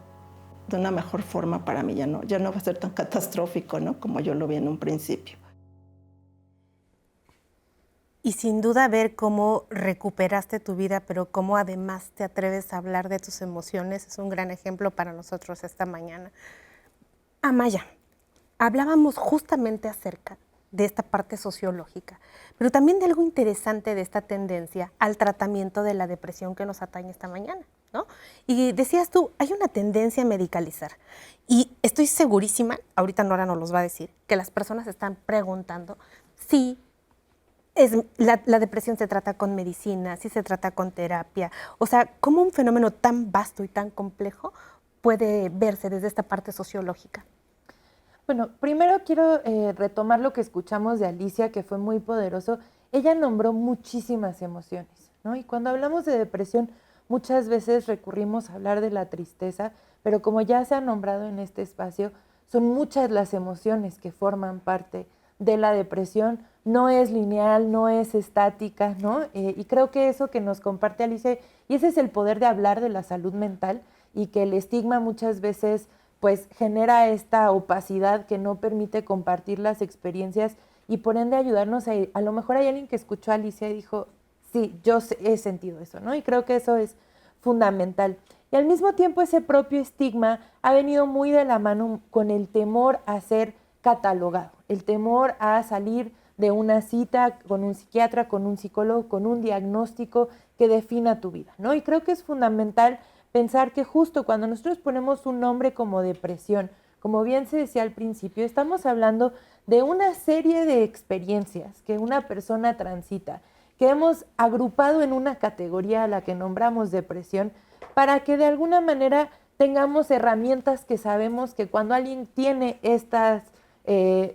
de una mejor forma para mí, ya no va a ser tan catastrófico, ¿no? Como yo lo vi en un principio. Y sin duda ver cómo recuperaste tu vida, pero cómo además te atreves a hablar de tus emociones, es un gran ejemplo para nosotros esta mañana. Amaya, hablábamos justamente acerca de esta parte sociológica, pero también de algo interesante de esta tendencia al tratamiento de la depresión que nos atañe esta mañana, ¿no? Y decías tú, hay una tendencia a medicalizar. Y estoy segurísima, ahorita Nora nos los va a decir, que las personas están preguntando si la depresión se trata con medicina, si se trata con terapia. O sea, ¿cómo un fenómeno tan vasto y tan complejo puede verse desde esta parte sociológica? Bueno, primero quiero retomar lo que escuchamos de Alicia, que fue muy poderoso. Ella nombró muchísimas emociones, ¿no? Y cuando hablamos de depresión, muchas veces recurrimos a hablar de la tristeza, pero como ya se ha nombrado en este espacio, son muchas las emociones que forman parte de la depresión. No es lineal, no es estática, ¿no? Y creo que eso que nos comparte Alicia, y ese es el poder de hablar de la salud mental, y que el estigma muchas veces pues genera esta opacidad que no permite compartir las experiencias y por ende ayudarnos a lo mejor hay alguien que escuchó a Alicia y dijo, sí, yo he sentido eso, ¿no? Y creo que eso es fundamental. Y al mismo tiempo ese propio estigma ha venido muy de la mano con el temor a ser catalogado, el temor a salir de una cita con un psiquiatra, con un psicólogo, con un diagnóstico que defina tu vida, ¿no? Y creo que es fundamental pensar que justo cuando nosotros ponemos un nombre como depresión, como bien se decía al principio, estamos hablando de una serie de experiencias que una persona transita, que hemos agrupado en una categoría a la que nombramos depresión, para que de alguna manera tengamos herramientas que sabemos que cuando alguien tiene estas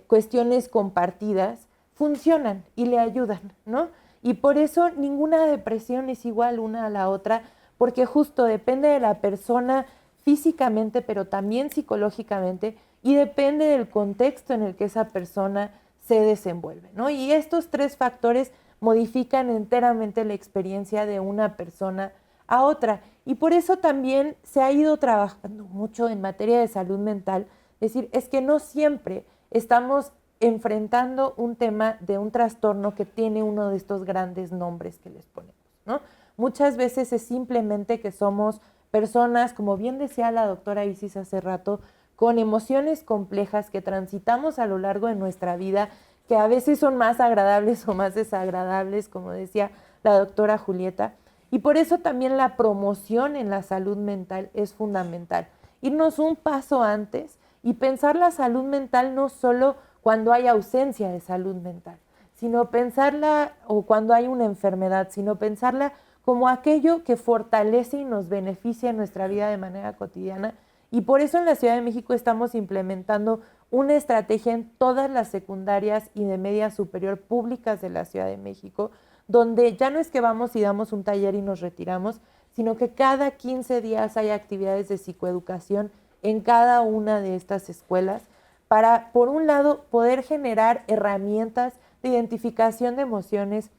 cuestiones compartidas, funcionan y le ayudan, ¿no? Y por eso ninguna depresión es igual una a la otra, porque justo depende de la persona físicamente, pero también psicológicamente, y depende del contexto en el que esa persona se desenvuelve, ¿no? Y estos tres factores modifican enteramente la experiencia de una persona a otra. Y por eso también se ha ido trabajando mucho en materia de salud mental, es decir, es que no siempre estamos enfrentando un tema de un trastorno que tiene uno de estos grandes nombres que les ponemos, ¿no? Muchas veces es simplemente que somos personas, como bien decía la doctora Isis hace rato, con emociones complejas que transitamos a lo largo de nuestra vida, que a veces son más agradables o más desagradables, como decía la doctora Julieta. Y por eso también la promoción en la salud mental es fundamental. Irnos un paso antes y pensar la salud mental no solo cuando hay ausencia de salud mental, sino pensarla, o cuando hay una enfermedad, sino pensarla como aquello que fortalece y nos beneficia en nuestra vida de manera cotidiana. Y por eso en la Ciudad de México estamos implementando una estrategia en todas las secundarias y de media superior públicas de la Ciudad de México, donde ya no es que vamos y damos un taller y nos retiramos, sino que cada 15 días hay actividades de psicoeducación en cada una de estas escuelas para, por un lado, poder generar herramientas de identificación de emociones,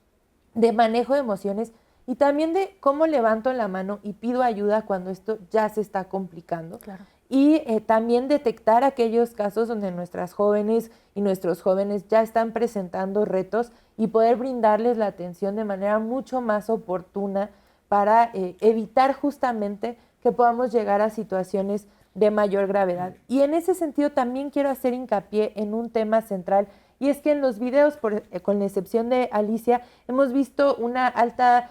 de manejo de emociones, y también de cómo levanto la mano y pido ayuda cuando esto ya se está complicando. Claro. Y también detectar aquellos casos donde nuestras jóvenes y nuestros jóvenes ya están presentando retos y poder brindarles la atención de manera mucho más oportuna para evitar justamente que podamos llegar a situaciones de mayor gravedad. Y en ese sentido también quiero hacer hincapié en un tema central, y es que en los videos, con la excepción de Alicia, hemos visto una alta,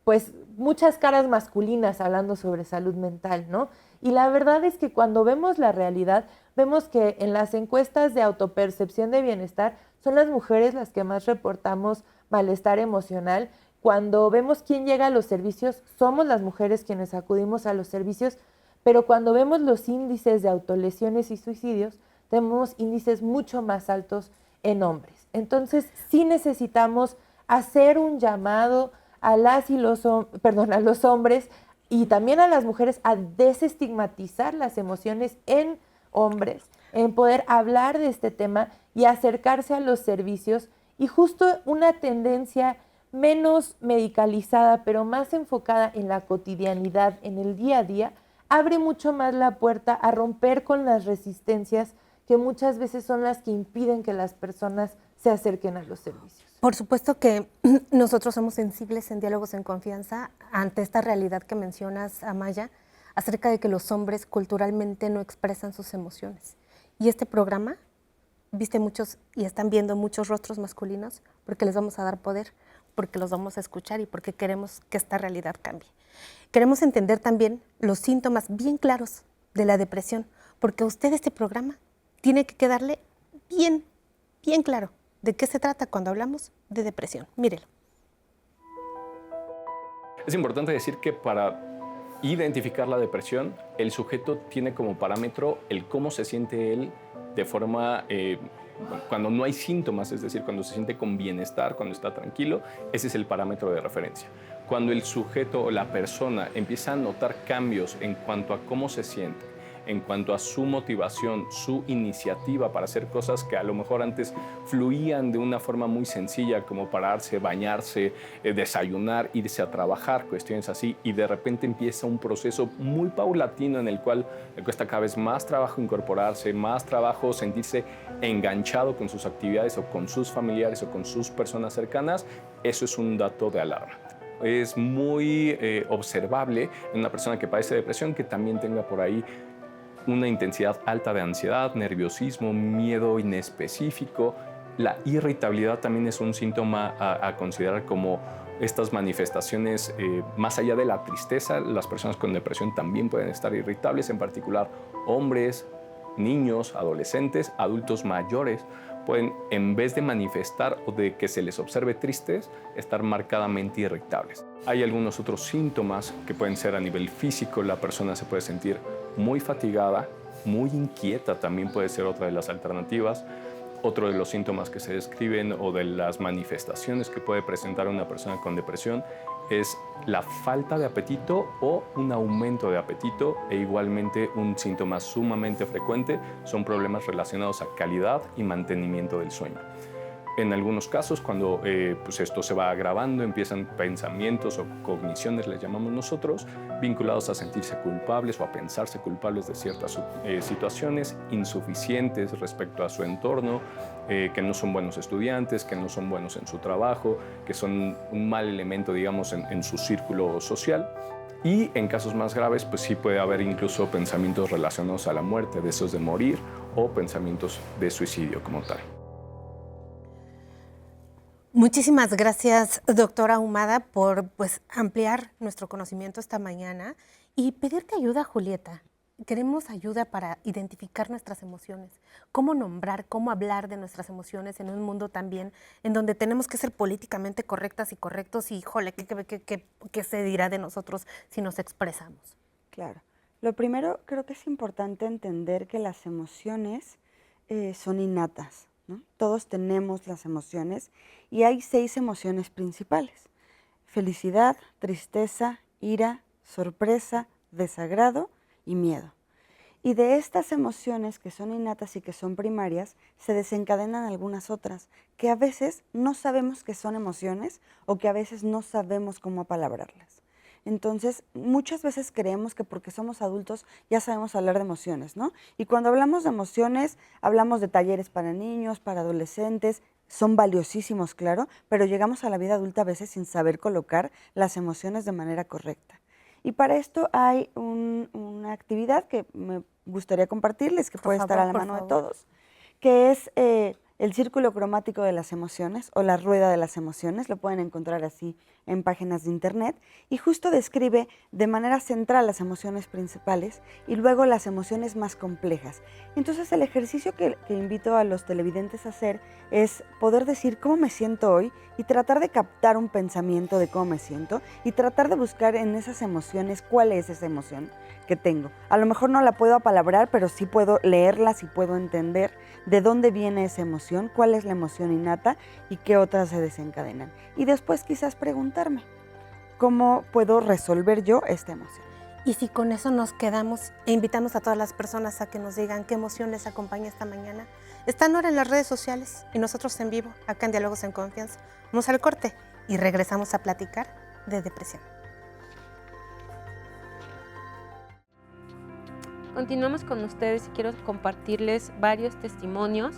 pues muchas caras masculinas hablando sobre salud mental, ¿no? Y la verdad es que cuando vemos la realidad, vemos que en las encuestas de autopercepción de bienestar son las mujeres las que más reportamos malestar emocional, Cuando vemos quién llega a los servicios, somos las mujeres quienes acudimos a los servicios, pero cuando vemos los índices de autolesiones y suicidios, tenemos índices mucho más altos en hombres. Entonces, sí necesitamos hacer un llamado a a los hombres y también a las mujeres a desestigmatizar las emociones en hombres, en poder hablar de este tema y acercarse a los servicios, y justo una tendencia menos medicalizada, pero más enfocada en la cotidianidad, en el día a día, abre mucho más la puerta a romper con las resistencias que muchas veces son las que impiden que las personas se acerquen a los servicios. Por supuesto que nosotros somos sensibles en Diálogos en Confianza ante esta realidad que mencionas, Amaya, acerca de que los hombres culturalmente no expresan sus emociones. Y este programa viste muchos y están viendo muchos rostros masculinos porque les vamos a dar poder, porque los vamos a escuchar y porque queremos que esta realidad cambie. Queremos entender también los síntomas bien claros de la depresión, porque a usted este programa tiene que quedarle bien claro de qué se trata cuando hablamos de depresión. Mírelo. Es importante decir que para identificar la depresión, el sujeto tiene como parámetro el cómo se siente él de forma, cuando no hay síntomas, es decir, cuando se siente con bienestar, cuando está tranquilo, ese es el parámetro de referencia. Cuando el sujeto o la persona empieza a notar cambios en cuanto a cómo se siente, en cuanto a su motivación, su iniciativa para hacer cosas que a lo mejor antes fluían de una forma muy sencilla, como pararse, bañarse, desayunar, irse a trabajar, cuestiones así, y de repente empieza un proceso muy paulatino en el cual le cuesta cada vez más trabajo incorporarse, más trabajo sentirse enganchado con sus actividades o con sus familiares o con sus personas cercanas. Eso es un dato de alarma. Es muy observable en una persona que padece depresión que también tenga por ahí una intensidad alta de ansiedad, nerviosismo, miedo inespecífico. La irritabilidad también es un síntoma a considerar como estas manifestaciones, más allá de la tristeza, las personas con depresión también pueden estar irritables, en particular hombres, niños, adolescentes, adultos mayores, pueden, en vez de manifestar o de que se les observe tristes, estar marcadamente irritables. Hay algunos otros síntomas que pueden ser a nivel físico. La persona se puede sentir muy fatigada, muy inquieta, también puede ser otra de las alternativas. Otro de los síntomas que se describen o de las manifestaciones que puede presentar una persona con depresión es la falta de apetito o un aumento de apetito, e igualmente un síntoma sumamente frecuente son problemas relacionados a calidad y mantenimiento del sueño. En algunos casos, cuando pues esto se va agravando, empiezan pensamientos o cogniciones, les llamamos nosotros, vinculados a sentirse culpables o a pensarse culpables de ciertas situaciones, insuficientes respecto a su entorno, que no son buenos estudiantes, que no son buenos en su trabajo, que son un mal elemento, digamos, en su círculo social. Y en casos más graves, pues sí puede haber incluso pensamientos relacionados a la muerte, deseos de morir o pensamientos de suicidio como tal. Muchísimas gracias, doctora Ahumada, por ampliar nuestro conocimiento esta mañana y pedirte ayuda, Julieta. Queremos ayuda para identificar nuestras emociones, cómo nombrar, cómo hablar de nuestras emociones en un mundo también en donde tenemos que ser políticamente correctas y correctos y, híjole, ¿qué se dirá de nosotros si nos expresamos? Claro. Lo primero, creo que es importante entender que las emociones son innatas, ¿no? Todos tenemos las emociones y hay 6 emociones principales: felicidad, tristeza, ira, sorpresa, desagrado y miedo. Y de estas emociones que son innatas y que son primarias, se desencadenan algunas otras que a veces no sabemos que son emociones o que a veces no sabemos cómo apalabrarlas. Entonces, muchas veces creemos que porque somos adultos ya sabemos hablar de emociones, ¿no? Y cuando hablamos de emociones, hablamos de talleres para niños, para adolescentes, son valiosísimos, claro, pero llegamos a la vida adulta a veces sin saber colocar las emociones de manera correcta. Y para esto hay una actividad que me gustaría compartirles, que puede estar a la mano de todos, que es El Círculo Cromático de las Emociones o La Rueda de las Emociones, lo pueden encontrar así en páginas de internet, y justo describe de manera central las emociones principales y luego las emociones más complejas. Entonces el ejercicio que invito a los televidentes a hacer es poder decir cómo me siento hoy y tratar de captar un pensamiento de cómo me siento y tratar de buscar en esas emociones cuál es esa emoción que tengo. A lo mejor no la puedo apalabrar, pero sí puedo leerla, sí puedo entender de dónde viene esa emoción, cuál es la emoción innata y qué otras se desencadenan. Y después quizás preguntarme, ¿cómo puedo resolver yo esta emoción? Y si con eso nos quedamos e invitamos a todas las personas a que nos digan qué emoción les acompaña esta mañana, están ahora en las redes sociales y nosotros en vivo, acá en Diálogos en Confianza. Vamos al corte y regresamos a platicar de depresión. Continuamos con ustedes y quiero compartirles varios testimonios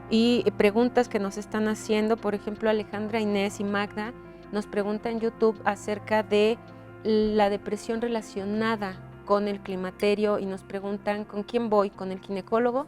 y preguntas que nos están haciendo. Por ejemplo, Alejandra, Inés y Magda nos preguntan en YouTube acerca de la depresión relacionada con el climaterio y nos preguntan ¿con quién voy? ¿Con el ginecólogo?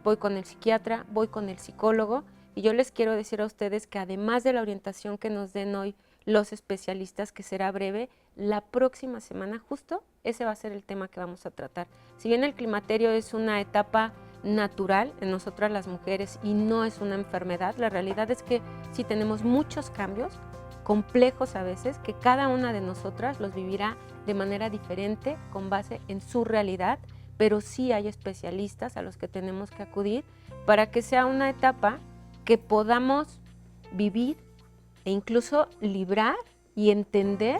¿Voy con el psiquiatra? ¿Voy con el psicólogo? Y yo les quiero decir a ustedes que además de la orientación que nos den hoy los especialistas, que será breve, la próxima semana justo ese va a ser el tema que vamos a tratar. Si bien el climaterio es una etapa natural en nosotras las mujeres y no es una enfermedad, la realidad es que sí tenemos muchos cambios, complejos a veces, que cada una de nosotras los vivirá de manera diferente con base en su realidad, pero sí hay especialistas a los que tenemos que acudir para que sea una etapa que podamos vivir e incluso librar y entender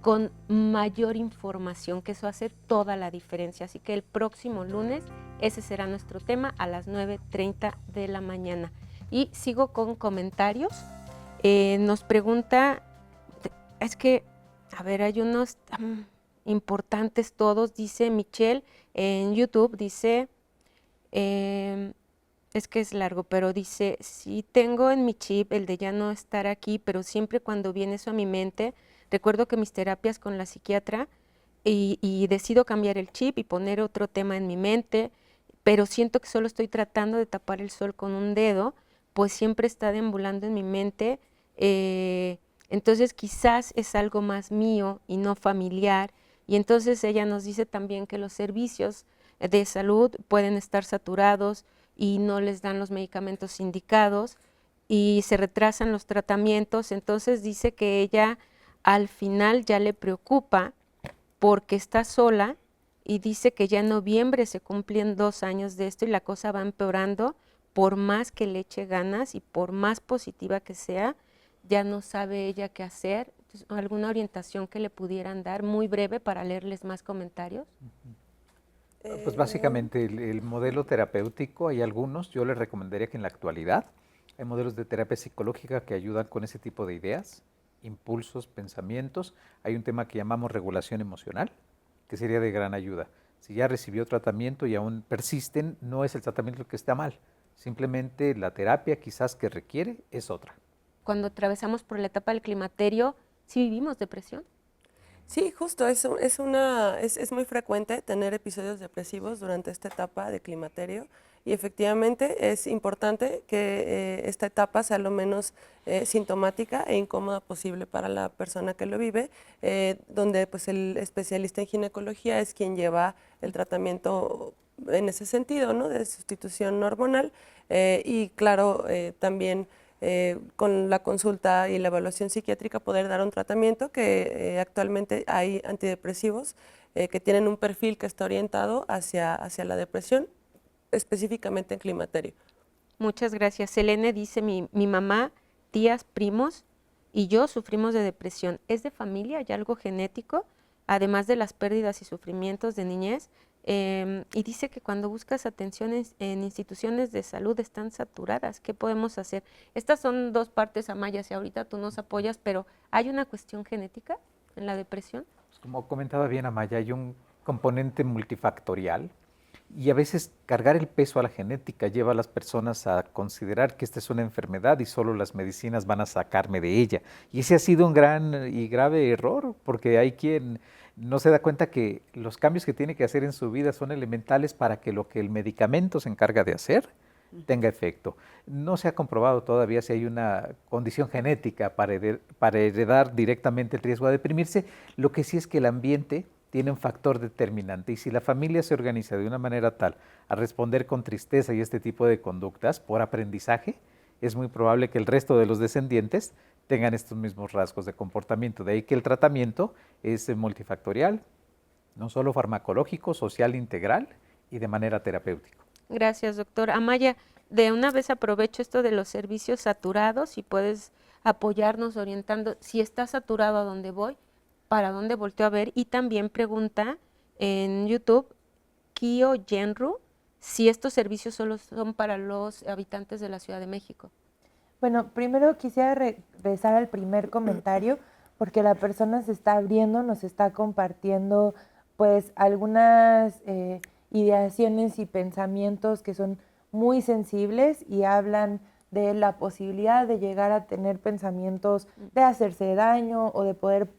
con mayor información, que eso hace toda la diferencia. Así que el próximo lunes ese será nuestro tema a las 9:30 de la mañana. Y sigo con comentarios. Nos pregunta, es que, a ver, hay unos importantes todos, dice Michelle en YouTube, dice, es que es largo, pero dice, sí tengo en mi chip el de ya no estar aquí, pero siempre cuando viene eso a mi mente, recuerdo que mis terapias con la psiquiatra y decido cambiar el chip y poner otro tema en mi mente, pero siento que solo estoy tratando de tapar el sol con un dedo, pues siempre está deambulando en mi mente, entonces quizás es algo más mío y no familiar. Y entonces ella nos dice también que los servicios de salud pueden estar saturados y no les dan los medicamentos indicados y se retrasan los tratamientos. Entonces dice que ella al final ya le preocupa porque está sola y dice que ya en noviembre se cumplen 2 años de esto y la cosa va empeorando, por más que le eche ganas y por más positiva que sea, ya no sabe ella qué hacer. Entonces, ¿alguna orientación que le pudieran dar muy breve para leerles más comentarios? Pues básicamente el modelo terapéutico, hay algunos, yo les recomendaría que en la actualidad hay modelos de terapia psicológica que ayudan con ese tipo de ideas, impulsos, pensamientos. Hay un tema que llamamos regulación emocional, que sería de gran ayuda. Si ya recibió tratamiento y aún persisten, no es el tratamiento el que está mal, simplemente la terapia quizás que requiere es otra. Cuando atravesamos por la etapa del climaterio, ¿sí vivimos depresión? Sí, justo, es muy frecuente tener episodios depresivos durante esta etapa de climaterio y efectivamente es importante que esta etapa sea lo menos sintomática e incómoda posible para la persona que lo vive, donde pues el especialista en ginecología es quien lleva el tratamiento en ese sentido, ¿no?, de sustitución hormonal y claro, también con la consulta y la evaluación psiquiátrica poder dar un tratamiento que actualmente hay antidepresivos que tienen un perfil que está orientado hacia la depresión, específicamente en climaterio. Muchas gracias. Selene dice, mi mamá, tías, primos y yo sufrimos de depresión. ¿Es de familia? ¿Hay algo genético? Además de las pérdidas y sufrimientos de niñez. Y dice que cuando buscas atención en instituciones de salud están saturadas. ¿Qué podemos hacer? Estas son 2 partes, Amaya, si ahorita tú nos apoyas, pero ¿hay una cuestión genética en la depresión? Como comentaba bien Amaya, hay un componente multifactorial y a veces cargar el peso a la genética lleva a las personas a considerar que esta es una enfermedad y solo las medicinas van a sacarme de ella. Y ese ha sido un gran y grave error, porque hay quien no se da cuenta que los cambios que tiene que hacer en su vida son elementales para que lo que el medicamento se encarga de hacer tenga efecto. No se ha comprobado todavía si hay una condición genética para heredar directamente el riesgo a deprimirse. Lo que sí es que el ambiente tiene un factor determinante, y si la familia se organiza de una manera tal a responder con tristeza y este tipo de conductas por aprendizaje, es muy probable que el resto de los descendientes tengan estos mismos rasgos de comportamiento. De ahí que el tratamiento es multifactorial, no solo farmacológico, social, integral y de manera terapéutica. Gracias, doctor. Amaya, de una vez aprovecho esto de los servicios saturados y puedes apoyarnos orientando si está saturado a dónde voy, para dónde volteo a ver, y también pregunta en YouTube Kio Genru si estos servicios solo son para los habitantes de la Ciudad de México. Bueno, primero quisiera regresar al primer comentario, porque la persona se está abriendo, nos está compartiendo pues algunas ideaciones y pensamientos que son muy sensibles y hablan de la posibilidad de llegar a tener pensamientos de hacerse daño o de poder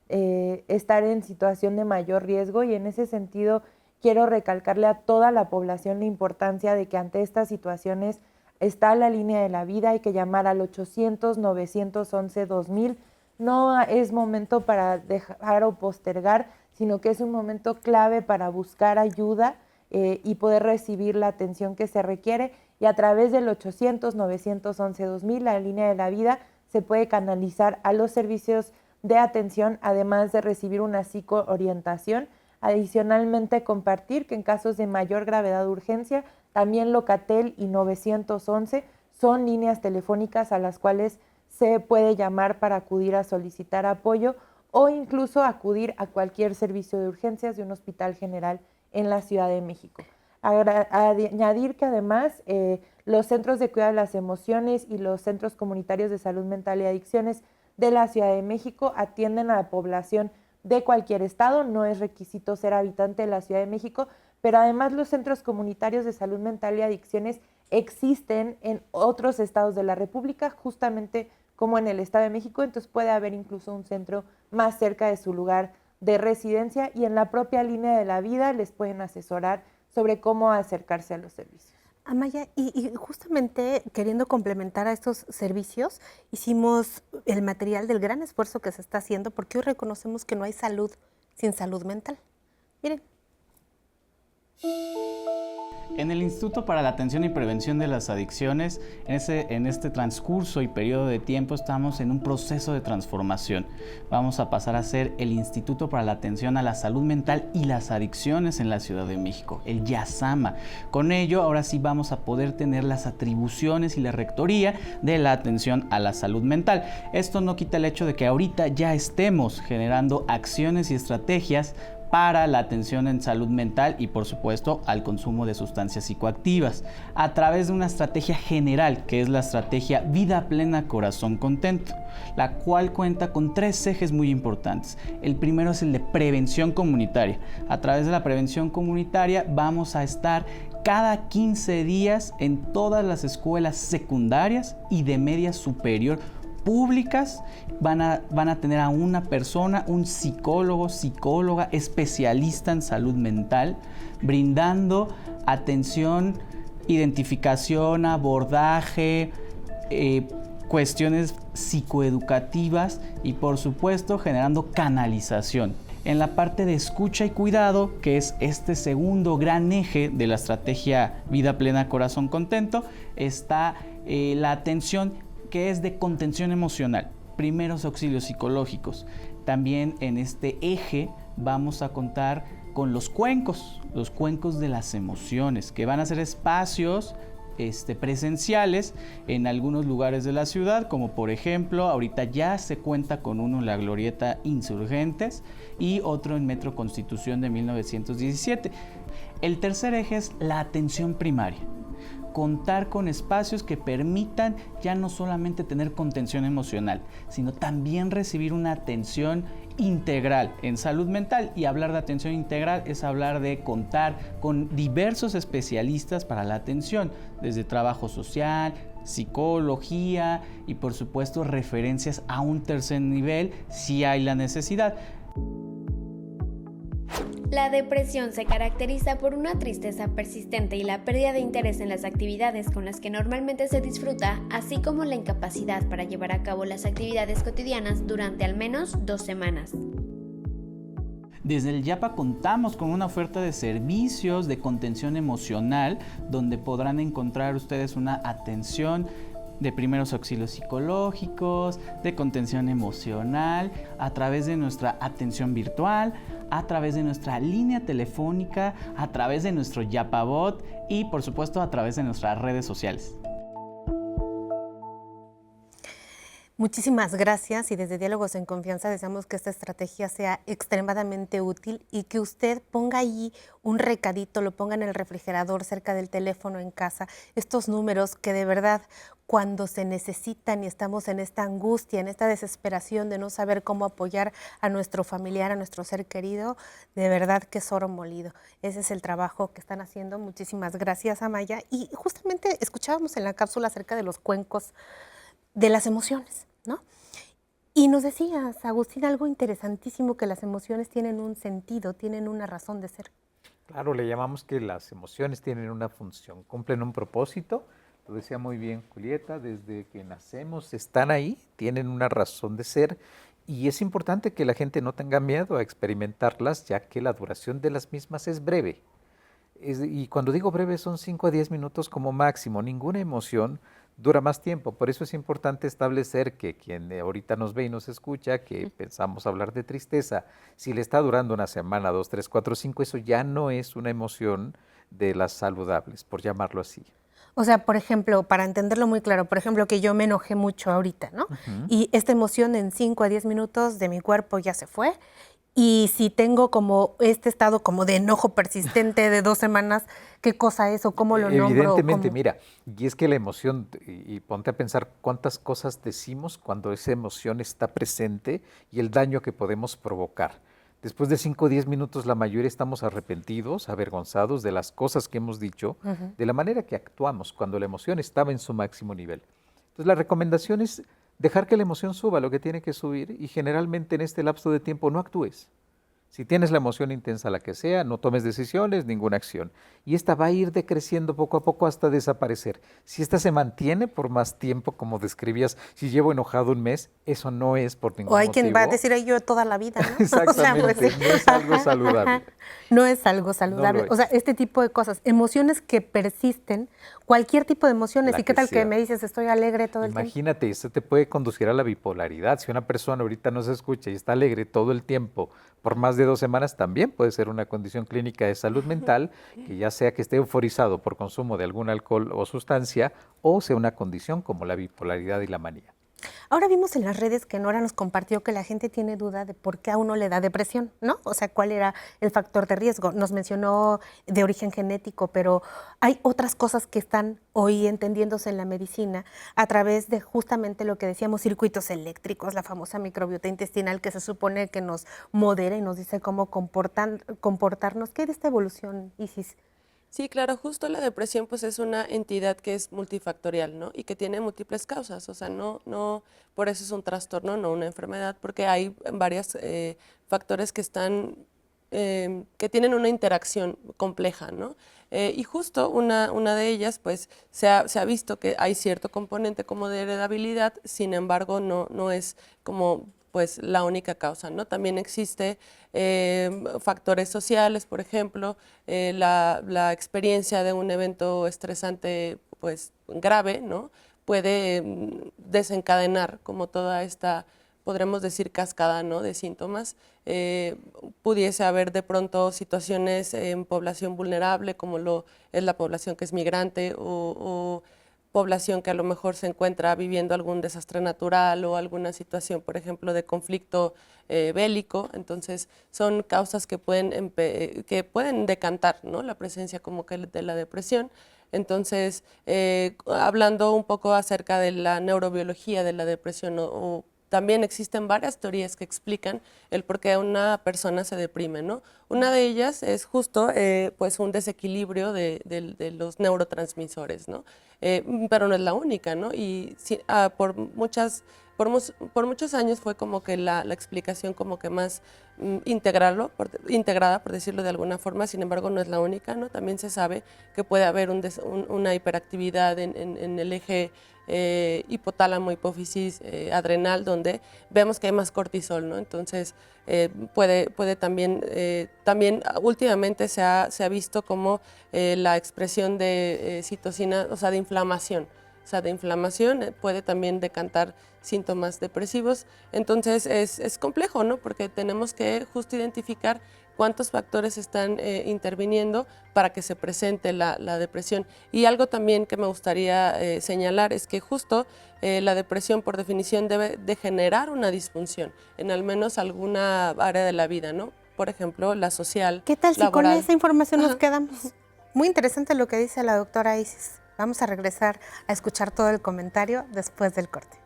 estar en situación de mayor riesgo, y en ese sentido quiero recalcarle a toda la población la importancia de que ante estas situaciones está la línea de la vida. Hay que llamar al 800-911-2000. No es momento para dejar o postergar, sino que es un momento clave para buscar ayuda y poder recibir la atención que se requiere. Y a través del 800-911-2000, la línea de la vida, se puede canalizar a los servicios de atención, además de recibir una psicoorientación. Adicionalmente, compartir que en casos de mayor gravedad o urgencia, también Locatel y 911 son líneas telefónicas a las cuales se puede llamar para acudir a solicitar apoyo o incluso acudir a cualquier servicio de urgencias de un hospital general en la Ciudad de México. Añadir que además los centros de cuidado de las emociones y los centros comunitarios de salud mental y adicciones de la Ciudad de México atienden a la población de cualquier estado, no es requisito ser habitante de la Ciudad de México, pero además los centros comunitarios de salud mental y adicciones existen en otros estados de la República, justamente como en el Estado de México, entonces puede haber incluso un centro más cerca de su lugar de residencia, y en la propia línea de la vida les pueden asesorar sobre cómo acercarse a los servicios. Amaya, y justamente queriendo complementar a estos servicios, hicimos el material del gran esfuerzo que se está haciendo, porque hoy reconocemos que no hay salud sin salud mental. Miren. En el Instituto para la Atención y Prevención de las Adicciones, en este transcurso y periodo de tiempo estamos en un proceso de transformación. Vamos a pasar a ser el Instituto para la Atención a la Salud Mental y las Adicciones en la Ciudad de México, el YASAMA. Con ello, ahora sí vamos a poder tener las atribuciones y la rectoría de la atención a la salud mental. Esto no quita el hecho de que ahorita ya estemos generando acciones y estrategias para la atención en salud mental y, por supuesto, al consumo de sustancias psicoactivas, a través de una estrategia general, que es la estrategia Vida Plena, Corazón Contento, la cual cuenta con 3 ejes muy importantes. El primero es el de prevención comunitaria. A través de la prevención comunitaria vamos a estar cada 15 días en todas las escuelas secundarias y de media superior públicas. Van a tener a una persona, un psicólogo, psicóloga, especialista en salud mental, brindando atención, identificación, abordaje, cuestiones psicoeducativas y, por supuesto, generando canalización. En la parte de escucha y cuidado, que es este segundo gran eje de la estrategia Vida Plena, Corazón Contento, está la atención que es de contención emocional, primeros auxilios psicológicos. También en este eje vamos a contar con los cuencos de las emociones, que van a ser espacios presenciales en algunos lugares de la ciudad, como por ejemplo, ahorita ya se cuenta con uno en la Glorieta Insurgentes y otro en Metro Constitución de 1917. El tercer eje es la atención primaria. Contar con espacios que permitan ya no solamente tener contención emocional, sino también recibir una atención integral en salud mental. Y hablar de atención integral es hablar de contar con diversos especialistas para la atención, desde trabajo social, psicología y, por supuesto, referencias a un tercer nivel si hay la necesidad. La depresión se caracteriza por una tristeza persistente y la pérdida de interés en las actividades con las que normalmente se disfruta, así como la incapacidad para llevar a cabo las actividades cotidianas durante al menos 2 semanas. Desde el YAPA contamos con una oferta de servicios de contención emocional, donde podrán encontrar ustedes una atención de primeros auxilios psicológicos, de contención emocional, a través de nuestra atención virtual, a través de nuestra línea telefónica, a través de nuestro YAPA Bot y, por supuesto, a través de nuestras redes sociales. Muchísimas gracias y desde Diálogos en Confianza deseamos que esta estrategia sea extremadamente útil y que usted ponga allí un recadito, lo ponga en el refrigerador, cerca del teléfono en casa, estos números que de verdad cuando se necesitan y estamos en esta angustia, en esta desesperación de no saber cómo apoyar a nuestro familiar, a nuestro ser querido, de verdad que es oro molido. Ese es el trabajo que están haciendo. Muchísimas gracias, Amaya. Y justamente escuchábamos en la cápsula acerca de los cuencos de las emociones, ¿no? Y nos decías, Agustín, algo interesantísimo, que las emociones tienen un sentido, tienen una razón de ser. Claro, le llamamos que las emociones tienen una función, cumplen un propósito. Lo decía muy bien Julieta, desde que nacemos están ahí, tienen una razón de ser y es importante que la gente no tenga miedo a experimentarlas, ya que la duración de las mismas es breve. Y cuando digo breve son 5 a 10 minutos como máximo, ninguna emoción dura más tiempo. Por eso es importante establecer que quien ahorita nos ve y nos escucha, que pensamos hablar de tristeza, si le está durando una semana, 2, 3, 4, 5, eso ya no es una emoción de las saludables, por llamarlo así. O sea, por ejemplo, para entenderlo muy claro, por ejemplo, que yo me enojé mucho ahorita, ¿no? Y esta emoción en 5 a 10 minutos de mi cuerpo ya se fue. Y si tengo como este estado como de enojo persistente de 2 semanas, ¿qué cosa es o cómo lo nombro? Evidentemente, mira, y es que la emoción, y ponte a pensar cuántas cosas decimos cuando esa emoción está presente y el daño que podemos provocar. Después de 5 o 10 minutos, la mayoría estamos arrepentidos, avergonzados de las cosas que hemos dicho, de la manera que actuamos cuando la emoción estaba en su máximo nivel. Entonces, la recomendación es dejar que la emoción suba lo que tiene que subir y generalmente en este lapso de tiempo no actúes. Si tienes la emoción intensa, la que sea, no tomes decisiones, ninguna acción. Y esta va a ir decreciendo poco a poco hasta desaparecer. Si esta se mantiene por más tiempo, como describías, si llevo enojado 1 mes, eso no es por ningún motivo. O hay quien va a decir yo toda la vida, ¿no? Exactamente, o sea, pues, no es algo saludable. No es algo saludable. No o sea, este tipo de cosas, emociones que persisten, cualquier tipo de emociones. La ¿Y qué tal sea. que me dices estoy alegre todo el tiempo? Imagínate, eso te puede conducir a la bipolaridad. Si una persona ahorita no se escucha y está alegre todo el tiempo por más de 2 semanas, también puede ser una condición clínica de salud mental, que ya sea que esté euforizado por consumo de algún alcohol o sustancia, o sea una condición como la bipolaridad y la manía. Ahora vimos en las redes que Nora nos compartió que la gente tiene duda de por qué a uno le da depresión, ¿no? O sea, cuál era el factor de riesgo. Nos mencionó de origen genético, pero hay otras cosas que están hoy entendiéndose en la medicina a través de justamente lo que decíamos, circuitos eléctricos, la famosa microbiota intestinal que se supone que nos modera y nos dice cómo comportarnos. ¿Qué hay de esta evolución, Isis? Sí, claro, justo la depresión pues es una entidad que es multifactorial, ¿no? Y que tiene múltiples causas, o sea, no por eso es un trastorno, no una enfermedad, porque hay varios factores que están, que tienen una interacción compleja, ¿no? Y justo una de ellas, pues se ha visto que hay cierto componente como de heredabilidad, sin embargo, no es como pues la única causa, ¿no? También existe factores sociales, por ejemplo, la experiencia de un evento estresante pues grave, ¿no? Puede desencadenar como toda esta, podremos decir, cascada, ¿no? de síntomas. Pudiese haber de pronto situaciones en población vulnerable, como lo es la población que es migrante o población que a lo mejor se encuentra viviendo algún desastre natural o alguna situación, por ejemplo, de conflicto bélico. Entonces, son causas que pueden decantar, ¿no? la presencia como que de la depresión. Entonces, hablando un poco acerca de la neurobiología de la depresión también existen varias teorías que explican el por qué una persona se deprime, ¿no? Una de ellas es justo pues un desequilibrio de los neurotransmisores, ¿no? Pero no es la única, ¿no? Y por muchas por muchos años fue como que la explicación como que más integrada, por decirlo de alguna forma. Sin embargo, no es la única, ¿no? También se sabe que puede haber una hiperactividad en el eje hipotálamo, hipófisis, adrenal, donde vemos que hay más cortisol, ¿no? Entonces, puede también, últimamente se ha visto como la expresión de citocina, o sea, de inflamación. O sea, de inflamación puede también decantar síntomas depresivos. Entonces, es complejo, ¿no? Porque tenemos que justo identificar cuántos factores están interviniendo para que se presente la depresión. Y algo también que me gustaría señalar es que justo la depresión, por definición, debe de generar una disfunción en al menos alguna área de la vida, ¿no? Por ejemplo, la social, ¿Qué tal si laboral. con esa información nos quedamos? Muy interesante lo que dice la doctora Isis. Vamos a regresar a escuchar todo el comentario después del corte.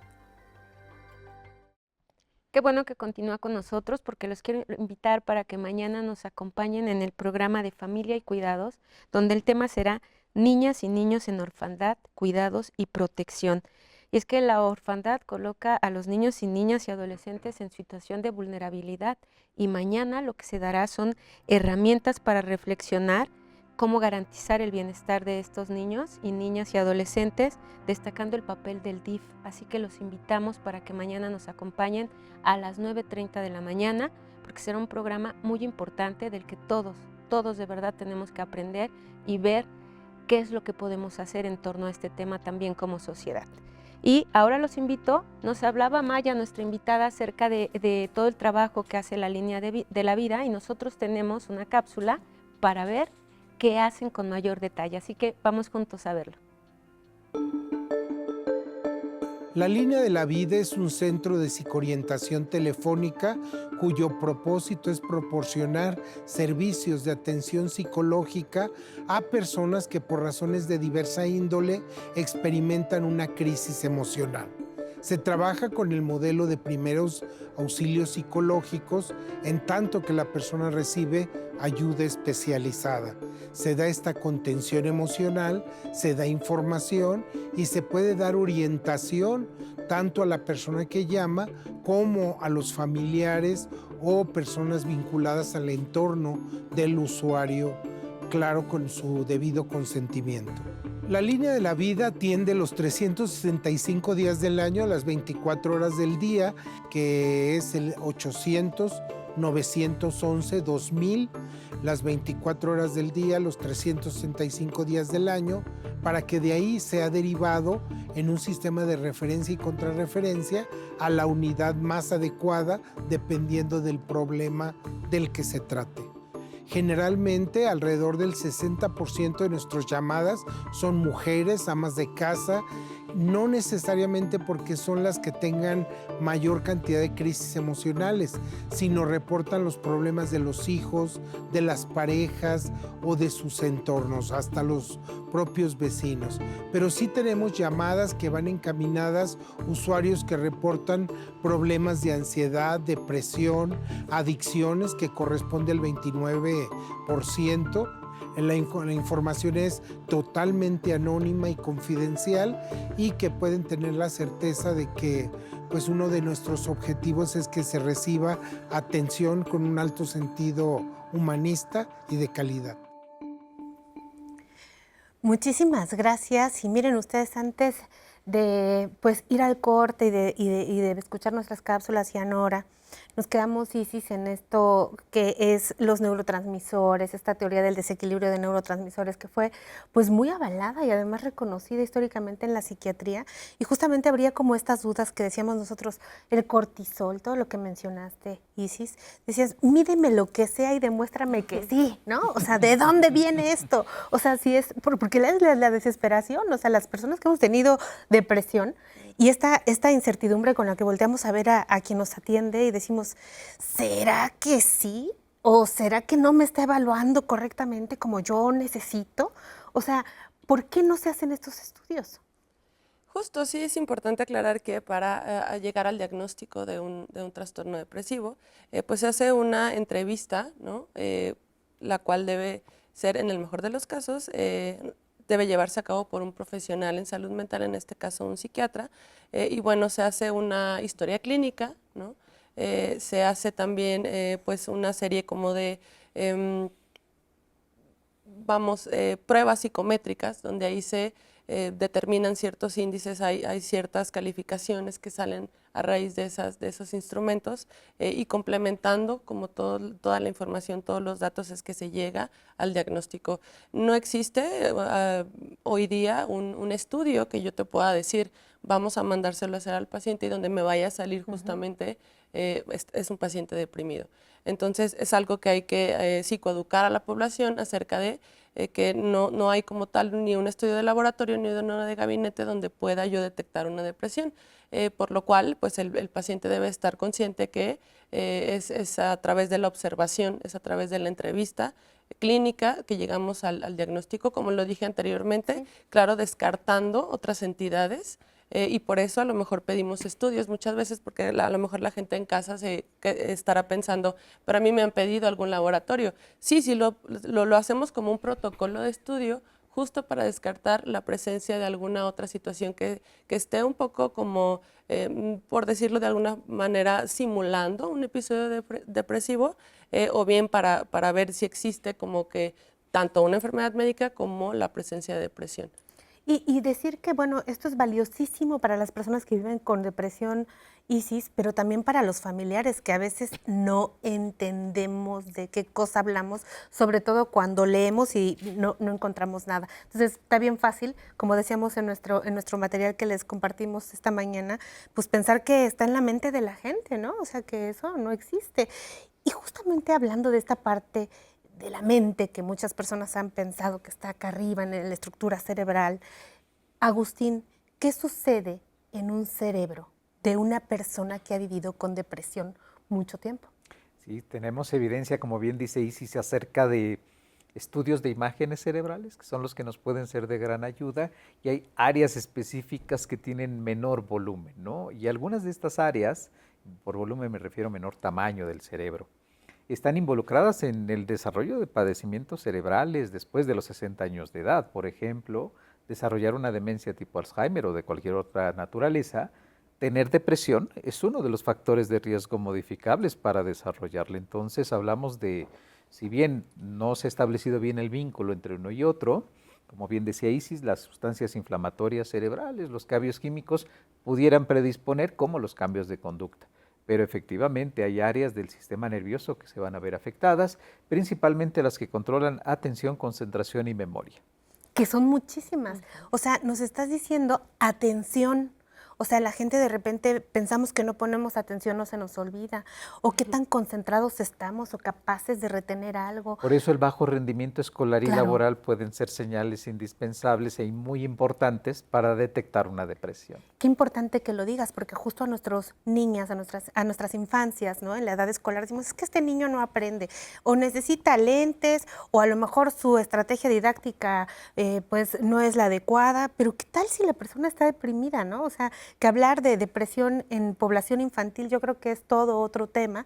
Qué bueno que continúa con nosotros, porque los quiero invitar para que mañana nos acompañen en el programa de Familia y Cuidados, donde el tema será Niñas y niños en orfandad, cuidados y protección. Y es que la orfandad coloca a los niños y niñas y adolescentes en situación de vulnerabilidad, y mañana lo que se dará son herramientas para reflexionar cómo garantizar el bienestar de estos niños y niñas y adolescentes, destacando el papel del DIF. Así que los invitamos para que mañana nos acompañen a las 9:30 de la mañana, porque será un programa muy importante del que todos de verdad tenemos que aprender y ver qué es lo que podemos hacer en torno a este tema también como sociedad. Y ahora los invito, nos hablaba Maya, nuestra invitada, acerca de todo el trabajo que hace la línea de la vida, y nosotros tenemos una cápsula para ver qué hacen con mayor detalle. Así que vamos juntos a verlo. La Línea de la Vida es un centro de psicoorientación telefónica cuyo propósito es proporcionar servicios de atención psicológica a personas que por razones de diversa índole experimentan una crisis emocional. Se trabaja con el modelo de primeros auxilios psicológicos, en tanto que la persona recibe ayuda especializada. Se da esta contención emocional, se da información y se puede dar orientación tanto a la persona que llama como a los familiares o personas vinculadas al entorno del usuario, claro, con su debido consentimiento. La Línea de la Vida atiende los 365 días del año, las 24 horas del día, que es el 800-911-2000, las 24 horas del día, los 365 días del año, para que de ahí sea derivado en un sistema de referencia y contrarreferencia a la unidad más adecuada dependiendo del problema del que se trate. Generalmente, alrededor del 60% de nuestras llamadas son mujeres, amas de casa, no necesariamente porque son las que tengan mayor cantidad de crisis emocionales, sino reportan los problemas de los hijos, de las parejas o de sus entornos, hasta los propios vecinos. Pero sí tenemos llamadas que van encaminadas, usuarios que reportan problemas de ansiedad, depresión, adicciones, que corresponde al 29%. La información es totalmente anónima y confidencial, y que pueden tener la certeza de que pues uno de nuestros objetivos es que se reciba atención con un alto sentido humanista y de calidad. Muchísimas gracias. Y miren ustedes, antes de pues ir al corte y de escuchar nuestras cápsulas y a Nora, nos quedamos, Isis, en esto que es los neurotransmisores, esta teoría del desequilibrio de neurotransmisores, que fue pues muy avalada y además reconocida históricamente en la psiquiatría, y justamente habría como estas dudas que decíamos nosotros, el cortisol, todo lo que mencionaste, Isis, decías, mídeme lo que sea y demuéstrame que sí, ¿no? O sea, ¿de dónde viene esto? O sea, si es, porque la desesperación, o sea, las personas que hemos tenido depresión, y esta incertidumbre con la que volteamos a ver a quien nos atiende y decimos, ¿será que sí? ¿O será que no me está evaluando correctamente como yo necesito? O sea, ¿por qué no se hacen estos estudios? Justo, sí es importante aclarar que para llegar al diagnóstico de un trastorno depresivo, pues se hace una entrevista, ¿no? La cual debe ser, en el mejor de los casos, debe llevarse a cabo por un profesional en salud mental, en este caso un psiquiatra, y bueno, se hace una historia clínica, ¿no? Se hace también pues una serie como de pruebas psicométricas, donde ahí se determinan ciertos índices, hay ciertas calificaciones que salen a raíz de esos instrumentos, y complementando como toda la información, todos los datos, es que se llega al diagnóstico. No existe hoy día un estudio que yo te pueda decir, vamos a mandárselo a hacer al paciente y donde me vaya a salir justamente es un paciente deprimido. Entonces es algo que hay que psicoeducar a la población acerca de que no hay como tal ni un estudio de laboratorio ni uno de gabinete donde pueda yo detectar una depresión, por lo cual pues el paciente debe estar consciente que es a través de la observación, es a través de la entrevista clínica que llegamos al diagnóstico, como lo dije anteriormente, sí. Claro, descartando otras entidades. Y por eso a lo mejor pedimos estudios muchas veces, porque a lo mejor la gente en casa estará pensando, pero a mí me han pedido algún laboratorio. Sí, lo hacemos como un protocolo de estudio, justo para descartar la presencia de alguna otra situación que esté un poco como, por decirlo de alguna manera, simulando un episodio depresivo, o bien para ver si existe como que tanto una enfermedad médica como la presencia de depresión. Y decir que, bueno, esto es valiosísimo para las personas que viven con depresión, Isis, pero también para los familiares que a veces no entendemos de qué cosa hablamos, sobre todo cuando leemos y no encontramos nada. Entonces, está bien fácil, como decíamos en nuestro material que les compartimos esta mañana, pues pensar que está en la mente de la gente, ¿no? O sea, que eso no existe. Y justamente hablando de esta parte de la mente que muchas personas han pensado que está acá arriba en la estructura cerebral. Agustín, ¿qué sucede en un cerebro de una persona que ha vivido con depresión mucho tiempo? Sí, tenemos evidencia, como bien dice Isis, acerca de estudios de imágenes cerebrales, que son los que nos pueden ser de gran ayuda, y hay áreas específicas que tienen menor volumen, ¿no? Y algunas de estas áreas, por volumen me refiero a menor tamaño del cerebro, están involucradas en el desarrollo de padecimientos cerebrales después de los 60 años de edad. Por ejemplo, desarrollar una demencia tipo Alzheimer o de cualquier otra naturaleza. Tener depresión es uno de los factores de riesgo modificables para desarrollarla. Entonces hablamos de, si bien no se ha establecido bien el vínculo entre uno y otro, como bien decía Isis, las sustancias inflamatorias cerebrales, los cambios químicos pudieran predisponer como los cambios de conducta. Pero efectivamente hay áreas del sistema nervioso que se van a ver afectadas, principalmente las que controlan atención, concentración y memoria. Que son muchísimas. O sea, nos estás diciendo atención. O sea, la gente de repente pensamos que no ponemos atención o se nos olvida. O qué tan concentrados estamos o capaces de retener algo. Por eso el bajo rendimiento escolar y laboral pueden ser señales indispensables y muy importantes para detectar una depresión. Qué importante que lo digas, porque justo a nuestros niñas, a nuestras infancias, ¿no? En la edad escolar decimos, es que este niño no aprende. O necesita lentes, o a lo mejor su estrategia didáctica pues no es la adecuada. Pero ¿qué tal si la persona está deprimida, no? O sea, que hablar de depresión en población infantil yo creo que es todo otro tema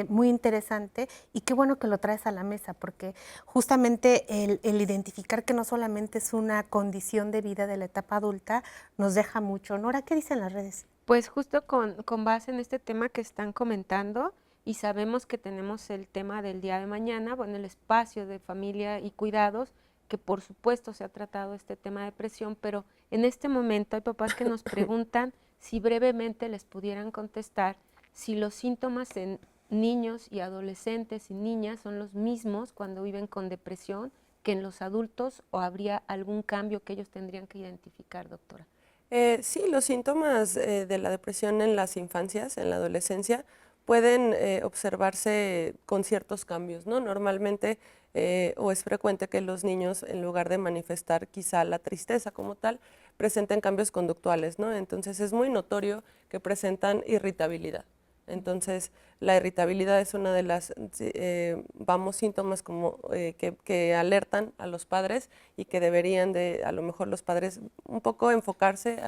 muy interesante, y qué bueno que lo traes a la mesa, porque justamente el identificar que no solamente es una condición de vida de la etapa adulta nos deja mucho. Nora, ¿qué dicen las redes? Pues justo con base en este tema que están comentando, y sabemos que tenemos el tema del día de mañana, bueno, el espacio de familia y cuidados, que por supuesto se ha tratado este tema de depresión, pero en este momento hay papás que nos preguntan si brevemente les pudieran contestar si los síntomas en niños y adolescentes y niñas son los mismos cuando viven con depresión que en los adultos, o habría algún cambio que ellos tendrían que identificar, doctora. Sí, los síntomas de la depresión en las infancias, en la adolescencia, pueden observarse con ciertos cambios, ¿no? Normalmente, o es frecuente que los niños, en lugar de manifestar quizá la tristeza como tal, presenten cambios conductuales, ¿no? Entonces es muy notorio que presentan irritabilidad. Entonces la irritabilidad es una de las, síntomas como que alertan a los padres, y que deberían de, a lo mejor los padres, un poco enfocarse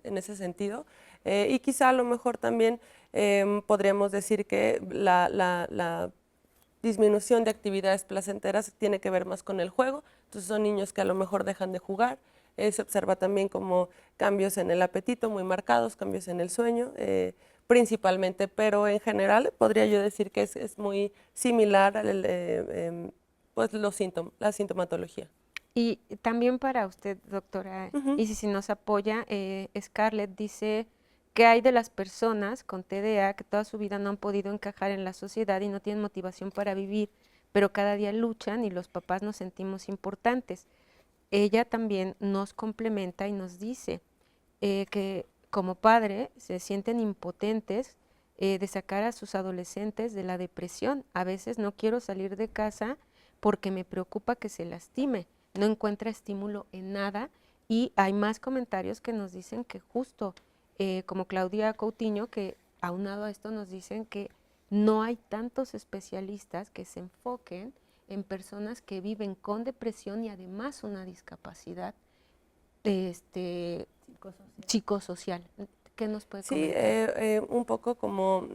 en ese sentido. Y quizá a lo mejor también podríamos decir que la disminución de actividades placenteras tiene que ver más con el juego, Entonces son niños que a lo mejor dejan de jugar. Se observa también como cambios en el apetito muy marcados, cambios en el sueño, principalmente, pero en general podría yo decir que es muy similar pues la sintomatología. Y también para usted, doctora, y si nos apoya, Scarlett dice: ¿qué hay de las personas con TDA que toda su vida no han podido encajar en la sociedad y no tienen motivación para vivir, pero cada día luchan y los papás nos sentimos importantes? Ella también nos complementa y nos dice que como padre se sienten impotentes de sacar a sus adolescentes de la depresión. A veces no quiero salir de casa porque me preocupa que se lastime, no encuentra estímulo en nada, y hay más comentarios que nos dicen que justo, como Claudia Coutinho, que aunado a esto nos dicen que no hay tantos especialistas que se enfoquen en personas que viven con depresión y además una discapacidad psicosocial. ¿Qué nos puede comentar? Sí, un poco como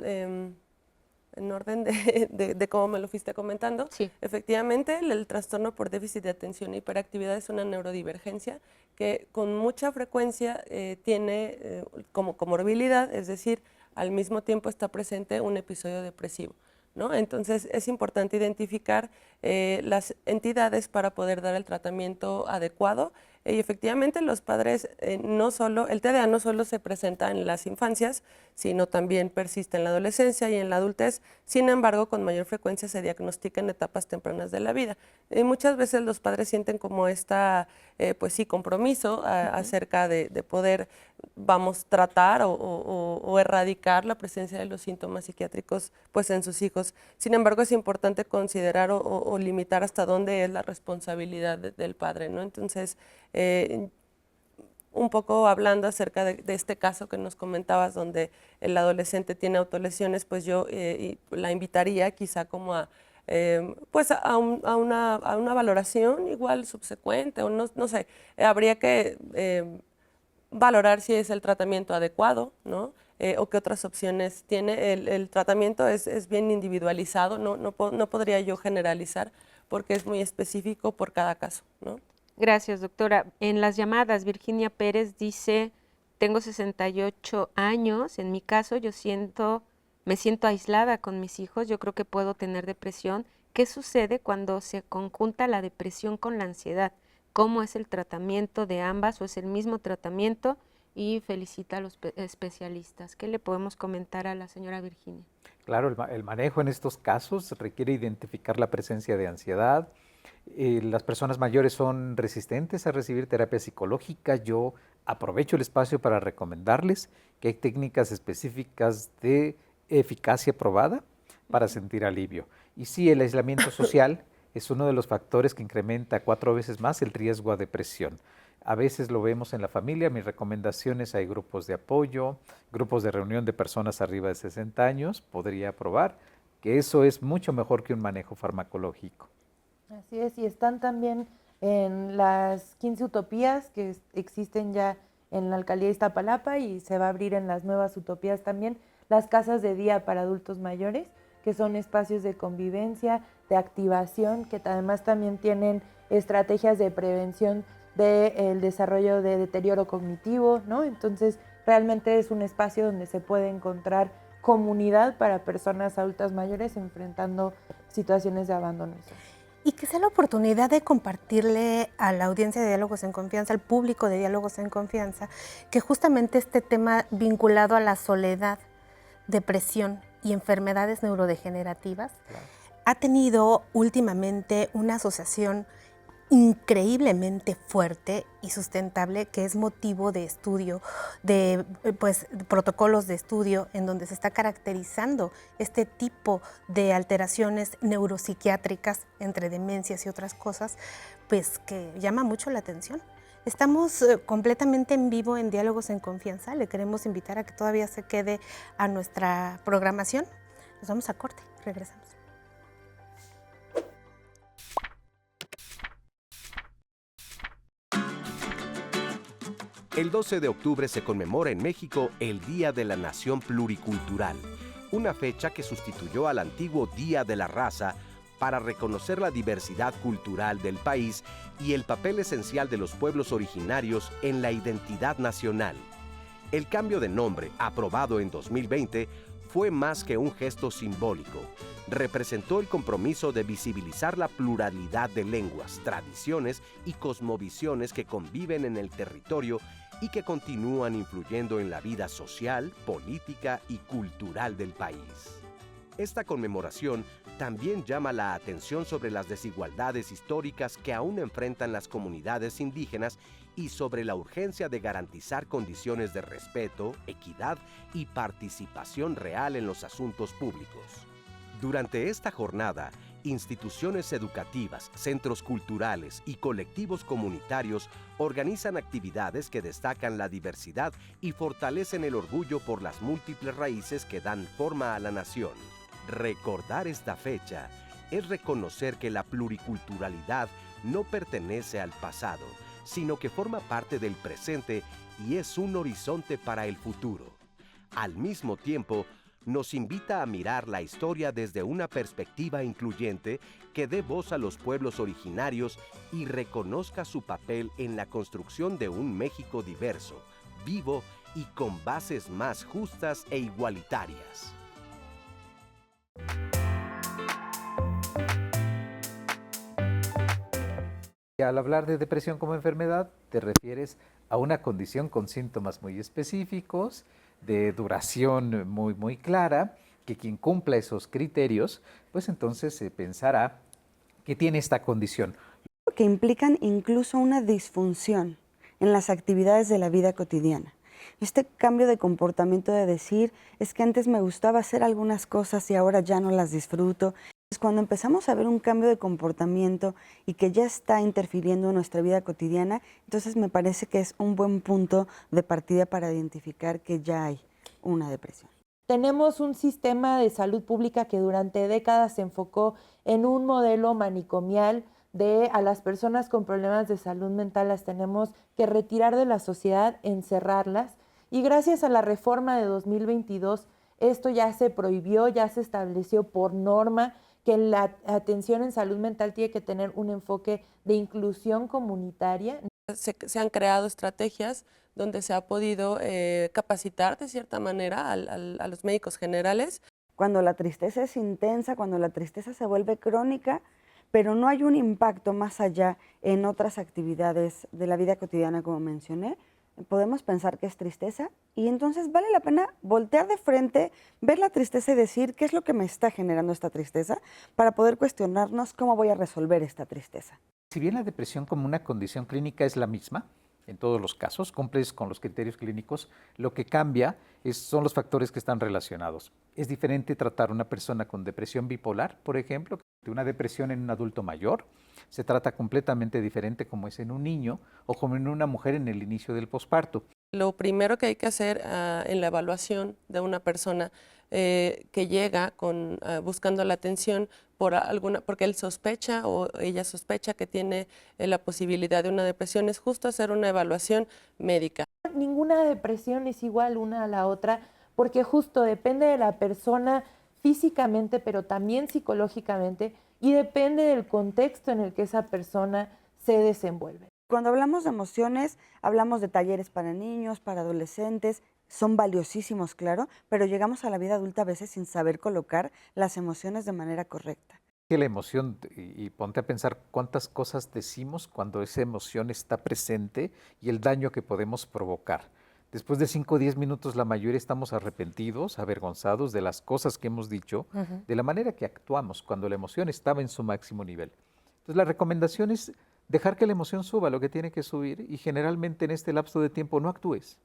en orden de cómo me lo fuiste comentando. Sí. Efectivamente, el trastorno por déficit de atención e hiperactividad es una neurodivergencia que con mucha frecuencia tiene como comorbilidad, es decir, al mismo tiempo está presente un episodio depresivo, ¿no? Entonces es importante identificar las entidades para poder dar el tratamiento adecuado. Y efectivamente los padres, el TDA no solo se presenta en las infancias, sino también persiste en la adolescencia y en la adultez. Sin embargo, con mayor frecuencia se diagnostica en etapas tempranas de la vida. Muchas veces los padres sienten como pues sí, compromiso acerca de poder, tratar o erradicar la presencia de los síntomas psiquiátricos pues en sus hijos. Sin embargo, es importante considerar o limitar hasta dónde es la responsabilidad del padre, ¿no? Entonces, un poco hablando acerca de este caso que nos comentabas, donde el adolescente tiene autolesiones, pues yo la invitaría quizá como a una valoración igual subsecuente, o no sé, habría que valorar si es el tratamiento adecuado, ¿no? O qué otras opciones tiene. El tratamiento es bien individualizado, no podría yo generalizar porque es muy específico por cada caso, ¿no? Gracias, doctora. En las llamadas, Virginia Pérez dice: tengo 68 años, en mi caso me siento aislada con mis hijos, yo creo que puedo tener depresión. ¿Qué sucede cuando se conjunta la depresión con la ansiedad? ¿Cómo es el tratamiento de ambas o es el mismo tratamiento? Y felicita a los especialistas. ¿Qué le podemos comentar a la señora Virginia? Claro, el manejo en estos casos requiere identificar la presencia de ansiedad. Las personas mayores son resistentes a recibir terapia psicológica. Yo aprovecho el espacio para recomendarles que hay técnicas específicas de eficacia probada para sentir alivio. Y sí, el aislamiento social es uno de los factores que incrementa 4 veces más el riesgo a depresión. A veces lo vemos en la familia. Mis recomendaciones: hay grupos de apoyo, grupos de reunión de personas arriba de 60 años. Podría probar que eso es mucho mejor que un manejo farmacológico. Así es, y están también en las 15 utopías que existen ya en la alcaldía de Iztapalapa, y se va a abrir en las nuevas utopías también las casas de día para adultos mayores, que son espacios de convivencia, de activación, que además también tienen estrategias de prevención del desarrollo de deterioro cognitivo, ¿no? Entonces, realmente es un espacio donde se puede encontrar comunidad para personas adultas mayores enfrentando situaciones de abandono. Y que sea la oportunidad de compartirle a la audiencia de Diálogos en Confianza, al público de Diálogos en Confianza, que justamente este tema vinculado a la soledad, depresión y enfermedades neurodegenerativas, claro, ha tenido últimamente una asociación increíblemente fuerte y sustentable, que es motivo de estudio, de protocolos de estudio en donde se está caracterizando este tipo de alteraciones neuropsiquiátricas entre demencias y otras cosas, pues que llama mucho la atención. Estamos completamente en vivo en Diálogos en Confianza. Le queremos invitar a que todavía se quede a nuestra programación. Nos vamos a corte, regresamos. El 12 de octubre se conmemora en México el Día de la Nación Pluricultural, una fecha que sustituyó al antiguo Día de la Raza para reconocer la diversidad cultural del país y el papel esencial de los pueblos originarios en la identidad nacional. El cambio de nombre, aprobado en 2020, fue más que un gesto simbólico. Representó el compromiso de visibilizar la pluralidad de lenguas, tradiciones y cosmovisiones que conviven en el territorio y que continúan influyendo en la vida social, política y cultural del país. Esta conmemoración también llama la atención sobre las desigualdades históricas que aún enfrentan las comunidades indígenas y sobre la urgencia de garantizar condiciones de respeto, equidad y participación real en los asuntos públicos. Durante esta jornada, instituciones educativas, centros culturales y colectivos comunitarios organizan actividades que destacan la diversidad y fortalecen el orgullo por las múltiples raíces que dan forma a la nación. Recordar esta fecha es reconocer que la pluriculturalidad no pertenece al pasado, sino que forma parte del presente y es un horizonte para el futuro. Al mismo tiempo, nos invita a mirar la historia desde una perspectiva incluyente que dé voz a los pueblos originarios y reconozca su papel en la construcción de un México diverso, vivo y con bases más justas e igualitarias. Y al hablar de depresión como enfermedad, te refieres a una condición con síntomas muy específicos, de duración muy clara, que quien cumpla esos criterios, pues entonces se pensará que tiene esta condición. Que implican incluso una disfunción en las actividades de la vida cotidiana. Este cambio de comportamiento de decir, es que antes me gustaba hacer algunas cosas y ahora ya no las disfruto. Cuando empezamos a ver un cambio de comportamiento y que ya está interfiriendo en nuestra vida cotidiana, entonces me parece que es un buen punto de partida para identificar que ya hay una depresión. Tenemos un sistema de salud pública que durante décadas se enfocó en un modelo manicomial de a las personas con problemas de salud mental las tenemos que retirar de la sociedad, encerrarlas, y gracias a la reforma de 2022 esto ya se prohibió, ya se estableció por norma que la atención en salud mental tiene que tener un enfoque de inclusión comunitaria. Se han creado estrategias donde se ha podido capacitar de cierta manera a los médicos generales. Cuando la tristeza es intensa, cuando la tristeza se vuelve crónica, pero no hay un impacto más allá en otras actividades de la vida cotidiana, como mencioné, podemos pensar que es tristeza y entonces vale la pena voltear de frente, ver la tristeza y decir qué es lo que me está generando esta tristeza para poder cuestionarnos cómo voy a resolver esta tristeza. Si bien la depresión como una condición clínica es la misma, en todos los casos, cumples con los criterios clínicos, lo que cambia son los factores que están relacionados. Es diferente tratar a una persona con depresión bipolar, por ejemplo, de una depresión en un adulto mayor. Se trata completamente diferente como es en un niño o como en una mujer en el inicio del posparto. Lo primero que hay que hacer en la evaluación de una persona que llega buscando la atención porque él sospecha o ella sospecha que tiene la posibilidad de una depresión, es justo hacer una evaluación médica. Ninguna depresión es igual una a la otra porque justo depende de la persona físicamente, pero también psicológicamente, y depende del contexto en el que esa persona se desenvuelve. Cuando hablamos de emociones, hablamos de talleres para niños, para adolescentes, son valiosísimos, claro, pero llegamos a la vida adulta a veces sin saber colocar las emociones de manera correcta. Que la emoción, y ponte a pensar cuántas cosas decimos cuando esa emoción está presente y el daño que podemos provocar. Después de 5 o 10 minutos, la mayoría estamos arrepentidos, avergonzados de las cosas que hemos dicho, de la manera que actuamos cuando la emoción estaba en su máximo nivel. Entonces, la recomendación es dejar que la emoción suba lo que tiene que subir y generalmente en este lapso de tiempo no actúes.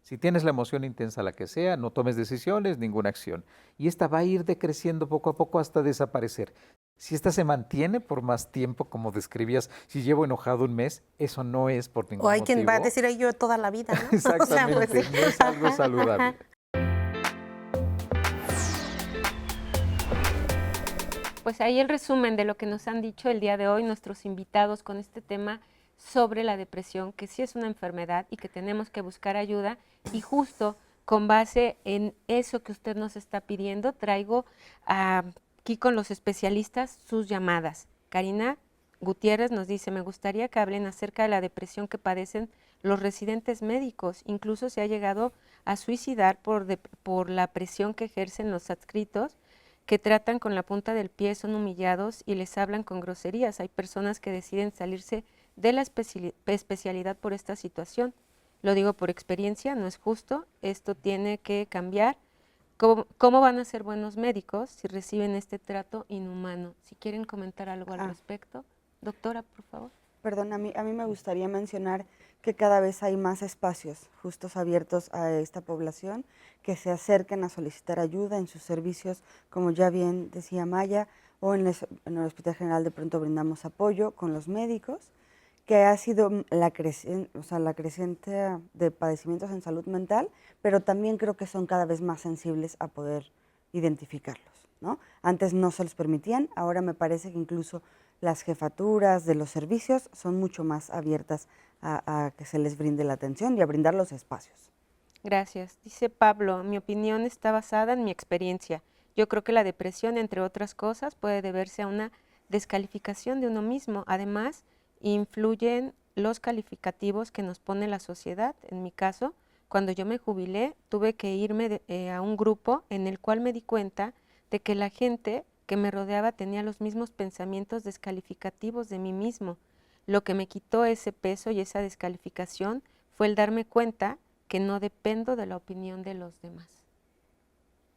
Si tienes la emoción intensa, la que sea, no tomes decisiones, ninguna acción. Y esta va a ir decreciendo poco a poco hasta desaparecer. Si esta se mantiene por más tiempo, como describías, si llevo enojado un mes, eso no es por ningún motivo. O hay quien va a decir yo toda la vida, ¿no? Exactamente, O sea, pues, no es algo saludable. Pues ahí el resumen de lo que nos han dicho el día de hoy nuestros invitados con este tema sobre la depresión, que sí es una enfermedad y que tenemos que buscar ayuda, y justo con base en eso que usted nos está pidiendo, traigo a aquí con los especialistas sus llamadas. Karina Gutiérrez nos dice, me gustaría que hablen acerca de la depresión que padecen los residentes médicos. Incluso se ha llegado a suicidar por la presión que ejercen los adscritos, que tratan con la punta del pie, son humillados y les hablan con groserías. Hay personas que deciden salirse de la especialidad por esta situación. Lo digo por experiencia, no es justo, esto tiene que cambiar. ¿Cómo van a ser buenos médicos si reciben este trato inhumano? Si quieren comentar algo al respecto. Doctora, por favor. Perdón, a mí me gustaría mencionar que cada vez hay más espacios justos abiertos a esta población que se acerquen a solicitar ayuda en sus servicios, como ya bien decía Maya, o en el Hospital General de pronto brindamos apoyo con los médicos, que ha sido la creciente de padecimientos en salud mental, pero también creo que son cada vez más sensibles a poder identificarlos, ¿no? Antes no se los permitían, ahora me parece que incluso las jefaturas de los servicios son mucho más abiertas a que se les brinde la atención y a brindar los espacios. Gracias. Dice Pablo, mi opinión está basada en mi experiencia. Yo creo que la depresión, entre otras cosas, puede deberse a una descalificación de uno mismo. Además, influyen los calificativos que nos pone la sociedad. En mi caso, cuando yo me jubilé, tuve que irme a un grupo en el cual me di cuenta de que la gente que me rodeaba tenía los mismos pensamientos descalificativos de mí mismo. Lo que me quitó ese peso y esa descalificación fue el darme cuenta que no dependo de la opinión de los demás.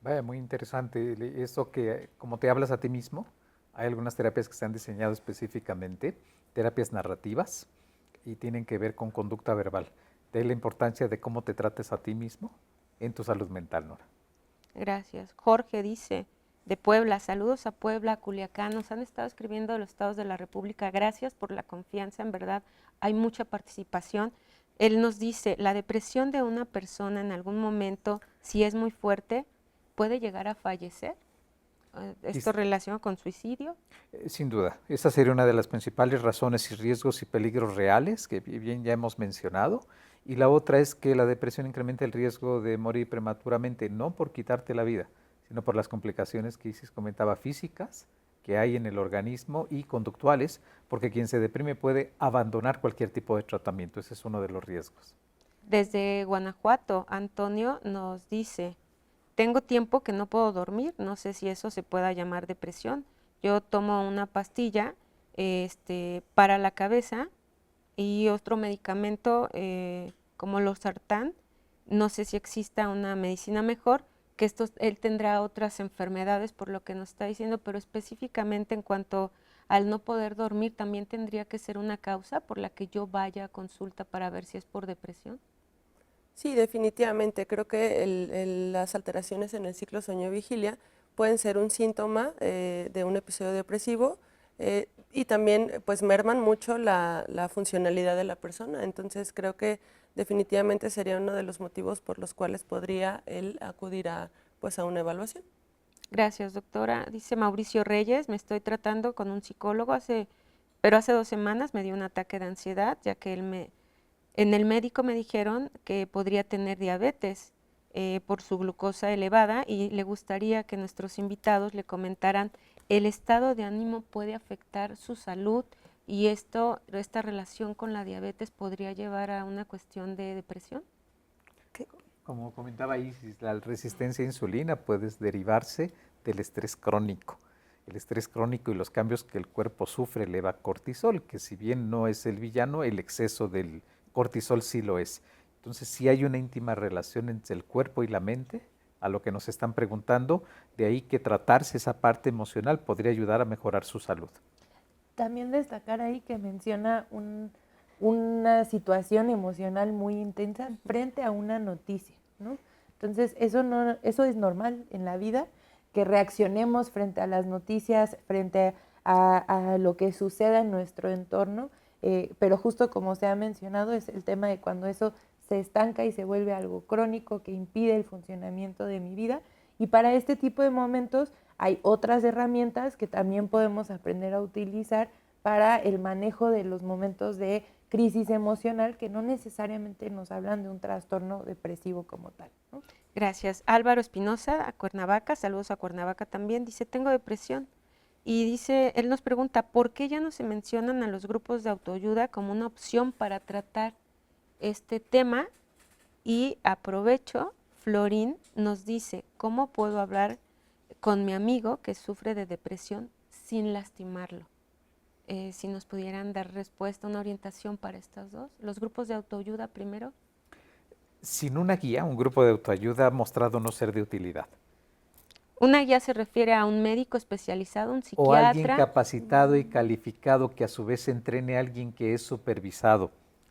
Vaya, muy interesante eso que, como te hablas a ti mismo, hay algunas terapias que se han diseñado específicamente, terapias narrativas, y tienen que ver con conducta verbal. De ahí la importancia de cómo te trates a ti mismo en tu salud mental, Nora. Gracias. Jorge dice, de Puebla, saludos a Puebla, a Culiacán, nos han estado escribiendo de los estados de la República, gracias por la confianza, en verdad hay mucha participación. Él nos dice, la depresión de una persona en algún momento, si es muy fuerte, puede llegar a fallecer. ¿Esto relaciona con suicidio? Sin duda, esa sería una de las principales razones y riesgos y peligros reales que bien ya hemos mencionado. Y la otra es que la depresión incrementa el riesgo de morir prematuramente, no por quitarte la vida, sino por las complicaciones que Isis comentaba físicas que hay en el organismo y conductuales, porque quien se deprime puede abandonar cualquier tipo de tratamiento. Ese es uno de los riesgos. Desde Guanajuato, Antonio nos dice, tengo tiempo que no puedo dormir, no sé si eso se pueda llamar depresión. Yo tomo una pastilla para la cabeza y otro medicamento como losartán. No sé si exista una medicina mejor, que él tendrá otras enfermedades por lo que nos está diciendo, pero específicamente en cuanto al no poder dormir, ¿también tendría que ser una causa por la que yo vaya a consulta para ver si es por depresión? Sí, definitivamente. Creo que las alteraciones en el ciclo sueño-vigilia pueden ser un síntoma de un episodio depresivo y también pues merman mucho la funcionalidad de la persona. Entonces creo que definitivamente sería uno de los motivos por los cuales podría él acudir a una evaluación. Gracias, doctora. Dice Mauricio Reyes, me estoy tratando con un psicólogo, pero hace 2 semanas me dio un ataque de ansiedad, ya que en el médico me dijeron que podría tener diabetes por su glucosa elevada y le gustaría que nuestros invitados le comentaran el estado de ánimo puede afectar su salud y esta relación con la diabetes podría llevar a una cuestión de depresión. Como comentaba Isis, la resistencia a insulina puede derivarse del estrés crónico. El estrés crónico y los cambios que el cuerpo sufre eleva cortisol, que si bien no es el villano, el exceso del cortisol sí lo es. Entonces sí hay una íntima relación entre el cuerpo y la mente, a lo que nos están preguntando, de ahí que tratarse esa parte emocional podría ayudar a mejorar su salud. También destacar ahí que menciona una situación emocional muy intensa frente a una noticia, ¿no? Entonces eso es normal en la vida, que reaccionemos frente a las noticias, frente a lo que suceda en nuestro entorno, pero justo como se ha mencionado es el tema de cuando eso se estanca y se vuelve algo crónico que impide el funcionamiento de mi vida. Y para este tipo de momentos hay otras herramientas que también podemos aprender a utilizar para el manejo de los momentos de crisis emocional que no necesariamente nos hablan de un trastorno depresivo como tal, ¿no? Gracias. Álvaro Espinosa, a Cuernavaca, saludos a Cuernavaca también, dice, tengo depresión. Y dice, él nos pregunta, ¿por qué ya no se mencionan a los grupos de autoayuda como una opción para tratar este tema? Y aprovecho, Florín nos dice, ¿cómo puedo hablar con mi amigo que sufre de depresión sin lastimarlo? Si nos pudieran dar respuesta, una orientación para estas dos. Los grupos de autoayuda primero. Sin una guía, un grupo de autoayuda ha mostrado no ser de utilidad. Una guía se refiere a un médico especializado, un psiquiatra. O alguien capacitado y calificado que a su vez entrene a alguien que es supervisado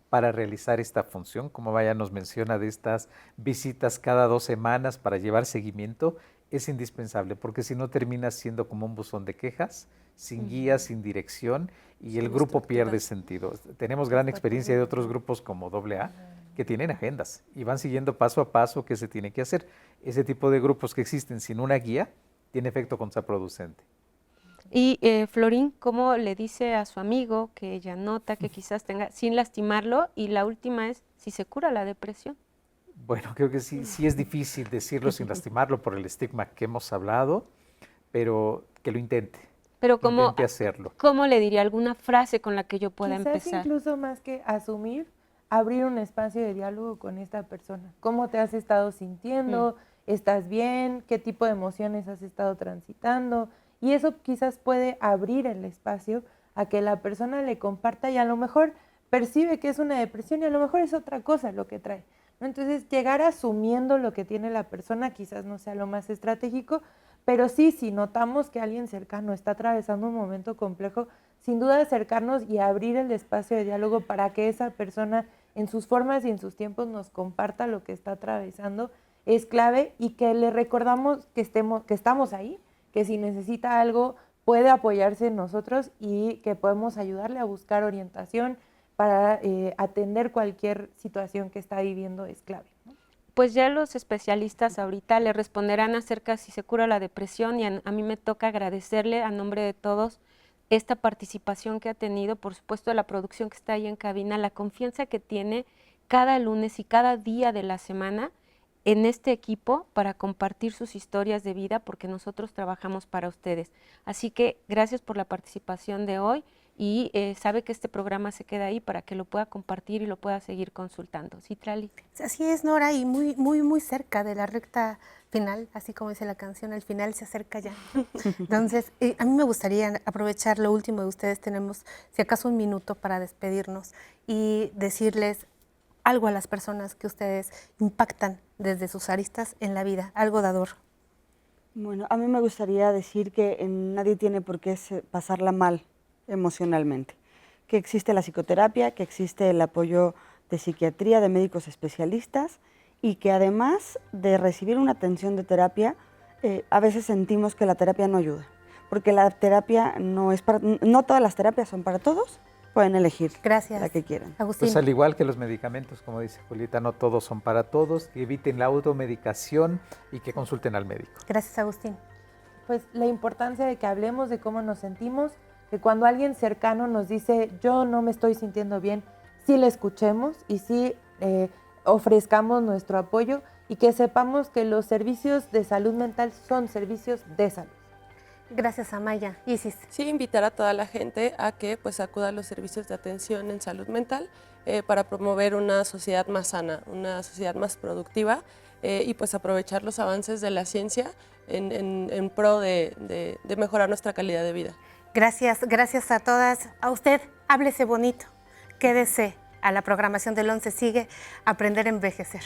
para realizar esta función, como Maya nos menciona de estas visitas cada 2 semanas para llevar seguimiento, es indispensable, porque si no termina siendo como un buzón de quejas, sin guía, sin dirección, y el grupo pierde sentido. Tenemos gran experiencia de otros grupos como AA, que tienen agendas y van siguiendo paso a paso qué se tiene que hacer. Ese tipo de grupos que existen sin una guía tiene efecto contraproducente. Y Florín, ¿cómo le dice a su amigo que ella nota que quizás tenga, sin lastimarlo? Y la última es, si se cura la depresión. Bueno, creo que sí es difícil decirlo sin lastimarlo por el estigma que hemos hablado, pero que lo intente. Pero intente hacerlo. ¿Cómo le diría alguna frase con la que yo pueda Quizás empezar? Incluso más que asumir, abrir un espacio de diálogo con esta persona. ¿Cómo te has estado sintiendo? ¿Estás bien? ¿Qué tipo de emociones has estado transitando? Y eso quizás puede abrir el espacio a que la persona le comparta y a lo mejor percibe que es una depresión y a lo mejor es otra cosa lo que trae, ¿no? Entonces, llegar asumiendo lo que tiene la persona quizás no sea lo más estratégico, pero sí, si notamos que alguien cercano está atravesando un momento complejo, sin duda acercarnos y abrir el espacio de diálogo para que esa persona en sus formas y en sus tiempos nos comparta lo que está atravesando es clave, y que le recordamos que estamos ahí, que si necesita algo puede apoyarse en nosotros y que podemos ayudarle a buscar orientación para atender cualquier situación que está viviendo es clave, ¿no? Pues ya los especialistas ahorita le responderán acerca de si se cura la depresión, y a mí me toca agradecerle a nombre de todos esta participación que ha tenido, por supuesto, la producción que está ahí en cabina, la confianza que tiene cada lunes y cada día de la semana en este equipo para compartir sus historias de vida, porque nosotros trabajamos para ustedes. Así que gracias por la participación de hoy, y sabe que este programa se queda ahí para que lo pueda compartir y lo pueda seguir consultando. Citlali. Así es, Nora, y muy cerca de la recta final, así como dice la canción, el final se acerca ya. Entonces, a mí me gustaría aprovechar lo último de ustedes, tenemos si acaso un minuto para despedirnos y decirles algo a las personas que ustedes impactan desde sus aristas en la vida, algo dador. Bueno, a mí me gustaría decir que nadie tiene por qué pasarla mal emocionalmente, que existe la psicoterapia, que existe el apoyo de psiquiatría, de médicos especialistas, y que además de recibir una atención de terapia, a veces sentimos que la terapia no ayuda, porque la terapia no todas las terapias son para todos, pueden elegir la que quieran. Agustín. Pues al igual que los medicamentos, como dice Julieta, no todos son para todos, que eviten la automedicación y que consulten al médico. Gracias, Agustín. Pues la importancia de que hablemos de cómo nos sentimos, que cuando alguien cercano nos dice yo no me estoy sintiendo bien, sí le escuchemos y sí ofrezcamos nuestro apoyo, y que sepamos que los servicios de salud mental son servicios de salud. Gracias, Amaya. Isis. Sí, invitar a toda la gente a que pues acuda a los servicios de atención en salud mental para promover una sociedad más sana, una sociedad más productiva, y pues aprovechar los avances de la ciencia en pro de mejorar nuestra calidad de vida. Gracias a todas. A usted, háblese bonito, quédese a la programación del 11, sigue Aprender a Envejecer.